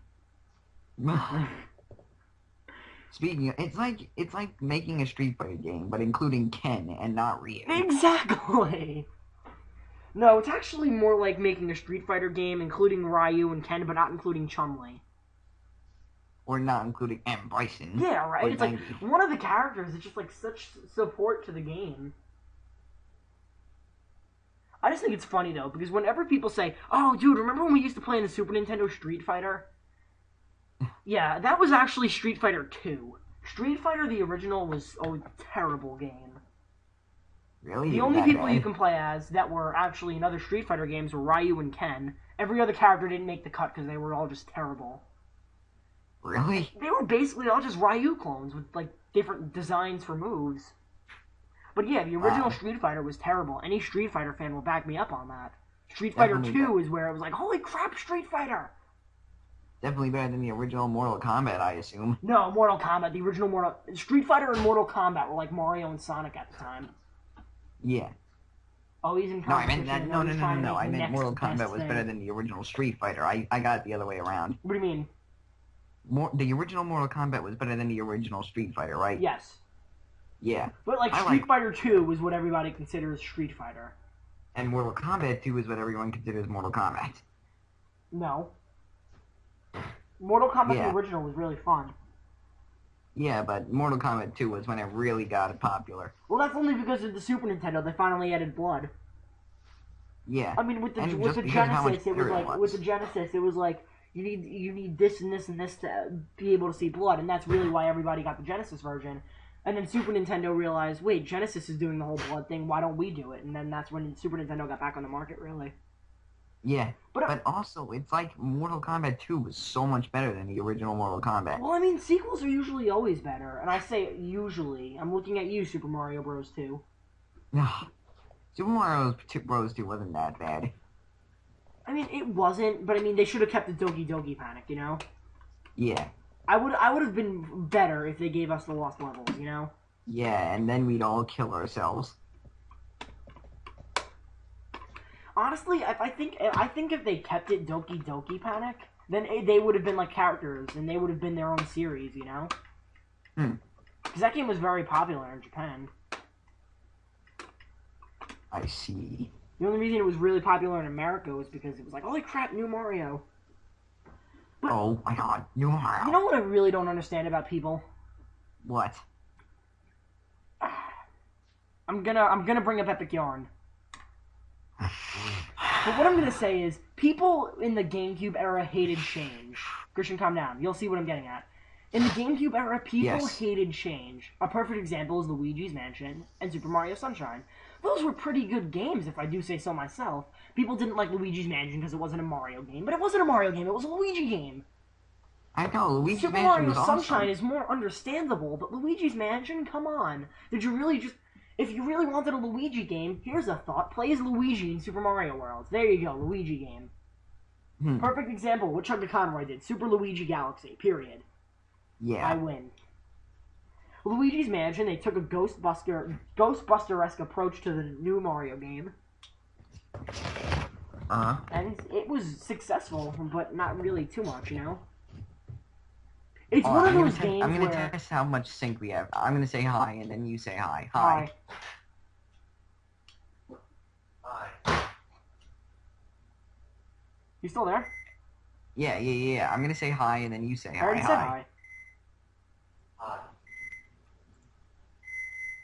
Speaking of, it's like making a Street Fighter game, but including Ken and not Ryu. Exactly. No, it's actually more like making a Street Fighter game, including Ryu and Ken, but not including Chun-Li. Or not including M. Bison. Yeah, right? It's like, one of the characters is just like such support to the game. I just think it's funny, though, because whenever people say, oh, dude, remember when we used to play in the Super Nintendo Street Fighter? Yeah, that was actually Street Fighter 2. Street Fighter, the original, was a terrible game. Really? The only people you can play as that were actually in other Street Fighter games were Ryu and Ken. Every other character didn't make the cut because they were all just terrible. Really? They were basically all just Ryu clones with, like, different designs for moves. But yeah, the original Street Fighter was terrible. Any Street Fighter fan will back me up on that. Street Fighter 2 is where it was like, holy crap, Street Fighter! Definitely better than the original Mortal Kombat, I assume. No, Mortal Kombat, the original Street Fighter and Mortal Kombat were like Mario and Sonic at the time. Yeah. Always in No, I meant competition. that. No, Always trying to make I the meant next Mortal best Kombat was thing. better than the original Street Fighter. I got it the other way around. What do you mean? The original Mortal Kombat was better than the original Street Fighter, right? Yes. Yeah. But like Street Fighter 2 was what everybody considers Street Fighter. And Mortal Kombat 2 is what everyone considers Mortal Kombat. No. Mortal Kombat Yeah. the original was really fun. Yeah, but Mortal Kombat 2 was when it really got popular. Well, that's only because of the Super Nintendo. They finally added blood. Yeah. I mean, with the And Genesis, just because of how much it was better it like was. with the Genesis, it was like you need this and this and this to be able to see blood, and that's really why everybody got the Genesis version. And then Super Nintendo realized, wait, Genesis is doing the whole blood thing. Why don't we do it? And then that's when Super Nintendo got back on the market, really. Yeah. But But also, it's like Mortal Kombat 2 was so much better than the original Mortal Kombat. Well, I mean, sequels are usually always better, and I say usually. I'm looking at you, Super Mario Bros. 2. No. Super Mario Bros. 2 wasn't that bad. I mean, it wasn't, but I mean, they should have kept the Doki Doki Panic, you know? Yeah. I would have been better if they gave us the Lost Levels, you know? Yeah, and then we'd all kill ourselves. Honestly, I think if they kept it Doki Doki Panic, then they would have been like characters, and they would have been their own series, you know? Because that game was very popular in Japan. I see. The only reason it was really popular in America was because it was like, holy crap, new Mario. But, oh my god, new Mario. You know what I really don't understand about people? What? I'm gonna bring up Epic Yarn. But what I'm gonna say is, people in the GameCube era hated change. Christian, calm down. You'll see what I'm getting at. In the GameCube era, people hated change. A perfect example is Luigi's Mansion and Super Mario Sunshine. Those were pretty good games, if I do say so myself. People didn't like Luigi's Mansion because it wasn't a Mario game, but it wasn't a Mario game, it was a Luigi game. I know, Luigi's Super Mansion Mario was awesome. Sunshine is more understandable, but Luigi's Mansion, come on. Did you really just... If you really wanted a Luigi game, here's a thought. Play as Luigi in Super Mario World. There you go, Luigi game. Perfect example, what Chuck Conroy did. Super Luigi Galaxy, period. Yeah. I win. Luigi's Mansion, they took a Ghostbuster-esque approach to the new Mario game. And it was successful, but not really too much, you know? It's one of those games I'm gonna where... test how much sync we have. I'm gonna say hi, and then you say hi. Hi. Hi. You still there? Yeah. I'm gonna say hi, and then you say hi. I already said hi. Hi.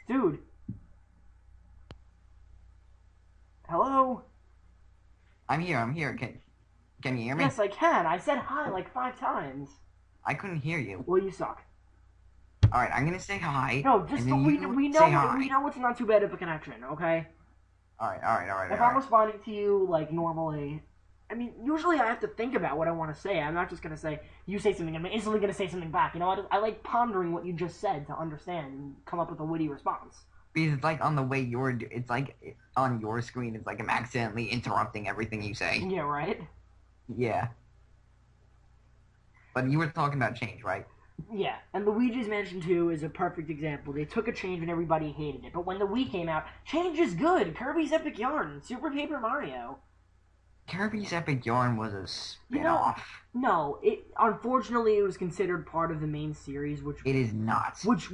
Dude. Hello? I'm here. Can you hear me? Yes, I can. I said hi like 5 times. I couldn't hear you. Well, you suck. Alright, I'm gonna say hi. No, just and then we you know say hi. we know it's not too bad of a connection, okay? Alright. If I'm responding to you like normally, I mean, usually I have to think about what I want to say. I'm not just gonna say you say something. I'm instantly gonna say something back. You know, I like pondering what you just said to understand and come up with a witty response. Because it's like on the way it's like on your screen. It's like I'm accidentally interrupting everything you say. Yeah, right. Yeah. But you were talking about change, right? Yeah, and Luigi's Mansion 2 is a perfect example. They took a change and everybody hated it. But when the Wii came out, change is good. Kirby's Epic Yarn, Super Paper Mario. Kirby's Epic Yarn was a spin-off. No, unfortunately it was considered part of the main series, which It is not. which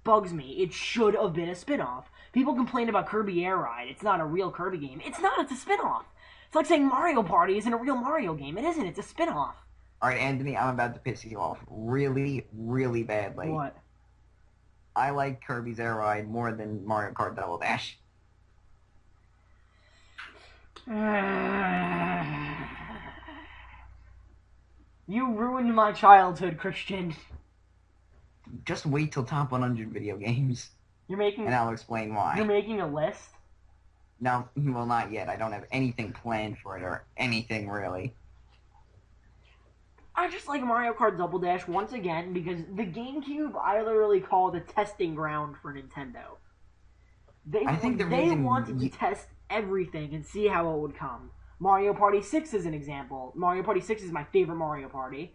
bugs me. It should have been a spin-off. People complain about Kirby Air Ride. It's not a real Kirby game. It's not. It's a spin-off. It's like saying Mario Party isn't a real Mario game. It isn't. It's a spin-off. Alright, Anthony, I'm about to piss you off really, really badly. What? I like Kirby's Air Ride more than Mario Kart Double Dash. You ruined my childhood, Christian. Just wait till top 100 video games, You're making. and I'll explain why. You're making a list. No, well, not yet. I don't have anything planned for it or anything really. I just like Mario Kart Double Dash once again because the GameCube I literally call the testing ground for Nintendo. They I think the they reason wanted to test everything and see how it would come. Mario Party 6 is an example. Mario Party 6 is my favorite Mario Party.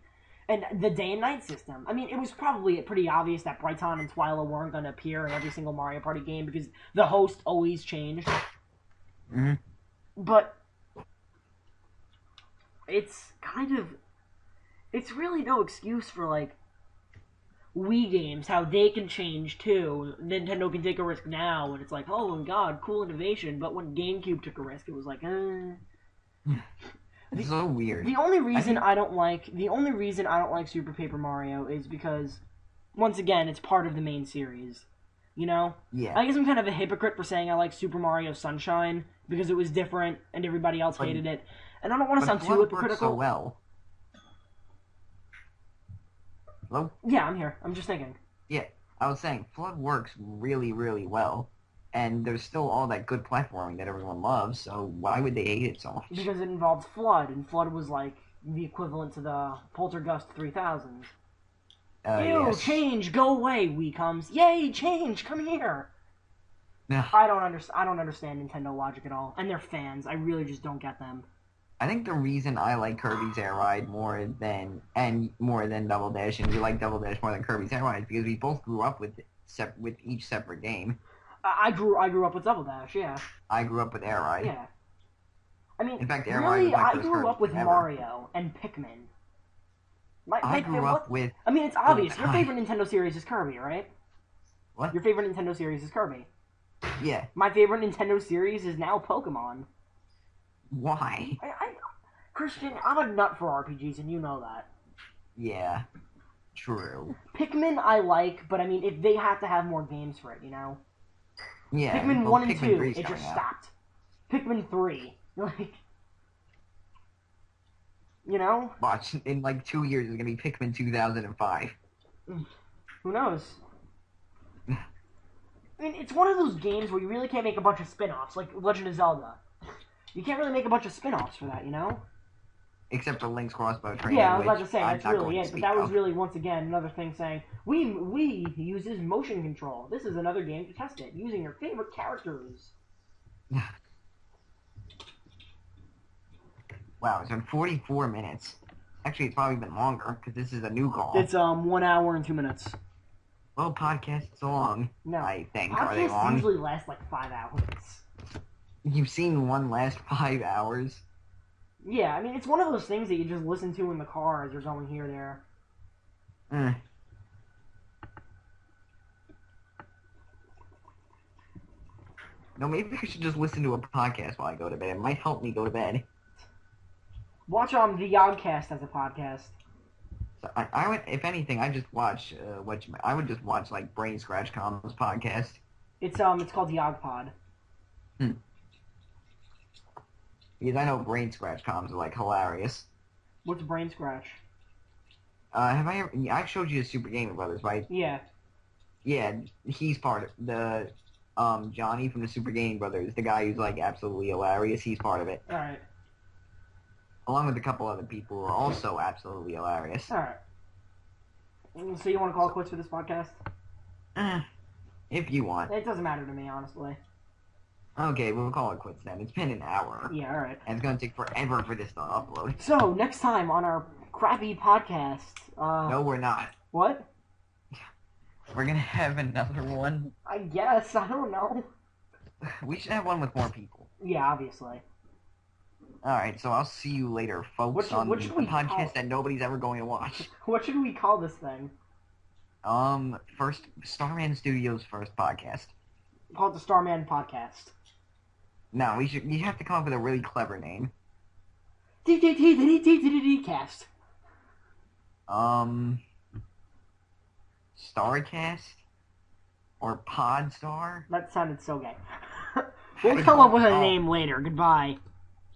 And the day and night system. I mean, it was probably pretty obvious that Brighton and Twyla weren't going to appear in every single Mario Party game because the host always changed. Mm-hmm. But it's kind of... It's really no excuse for, like, Wii games, how they can change too. Nintendo can take a risk now, and it's like, oh my god, cool innovation. But when GameCube took a risk, it was like, It's so weird. The only reason I don't like Super Paper Mario is because, once again, it's part of the main series. You know? Yeah. I guess I'm kind of a hypocrite for saying I like Super Mario Sunshine because it was different and everybody else hated it. And I don't want to sound too hypocritical. So well. Hello? Yeah, I'm here. I'm just thinking. Yeah, I was saying, Flood works really, really well. And there's still all that good platforming that everyone loves, so why would they hate it so much? Because it involved Flood, and Flood was like the equivalent to the Poltergust 3000. Ew, yes. change, go away, Wii comes. Yay, change, come here. I don't understand Nintendo logic at all, and their fans. I really just don't get them. I think the reason I like Kirby's Air Ride more than Double Dash, and you like Double Dash more than Kirby's Air Ride, is because we both grew up with each separate game. I grew up with Double Dash, yeah. I grew up with Air Ride. Yeah. I mean, in fact, Air really, Ride was my I first grew up with ever. Mario and Pikmin. I grew up with... I mean, it's obvious. Your favorite Nintendo series is Kirby, right? What? Your favorite Nintendo series is Kirby. Yeah. My favorite Nintendo series is now Pokemon. Why? Christian, I'm a nut for RPGs, and you know that. Yeah. True. Pikmin I like, but I mean, if they have to have more games for it, you know? Yeah. Pikmin well, 1 and Pikmin 2, 3's it just coming out. stopped. Pikmin 3, like... You know? Watch, in like 2 years, it's gonna be Pikmin 2005. Who knows? I mean, it's one of those games where you really can't make a bunch of spin-offs, like Legend of Zelda. You can't really make a bunch of spin-offs for that, you know? Except for Link's Crossbow Training, Yeah, I was about which to say, I'm that's not really going to it, but speak that was of. really, once again, another thing saying, we uses motion control. This is another game to test it, using your favorite characters. Wow, it's been 44 minutes. Actually, it's probably been longer, because this is a new call. It's 1 hour and 2 minutes. Well, podcasts long, No. I think. Are they Podcasts long? usually last like 5 hours. You've seen one last 5 hours? Yeah, I mean, it's one of those things that you just listen to in the car as you're going here or there. No, maybe I should just listen to a podcast while I go to bed. It might help me go to bed. Watch the Yogcast as a podcast. So I would, if anything, I just watch I would just watch like Brain Scratch Com's podcast. It's called Yogpod. Because I know Brain Scratch Com's are like hilarious. What's Brain Scratch? Have I ever? I showed you the Super Gamer Brothers, right? Yeah. Yeah, he's part of the Johnny from the Super Gaming Brothers, the guy who's like absolutely hilarious. He's part of it, All right. along with a couple other people who are also absolutely hilarious. All right. So you want to call it quits for this podcast? If you want. It doesn't matter to me, honestly. Okay, we'll call it quits then. It's been an hour. Yeah. All right. And it's gonna take forever for this to upload. So next time on our crappy podcast. No, we're not. What? We're gonna have another one. I guess. I don't know. We should have one with more people. Yeah, obviously. Alright, so I'll see you later, folks, on what the should we call podcast it? that nobody's ever going to watch. What should we call this thing? First, Starman Studios' first podcast. Call it the Starman Podcast. No, you have to come up with a really clever name. Cast. Starcast? Or Podstar? That sounded so gay. We'll come up with a name later. Goodbye.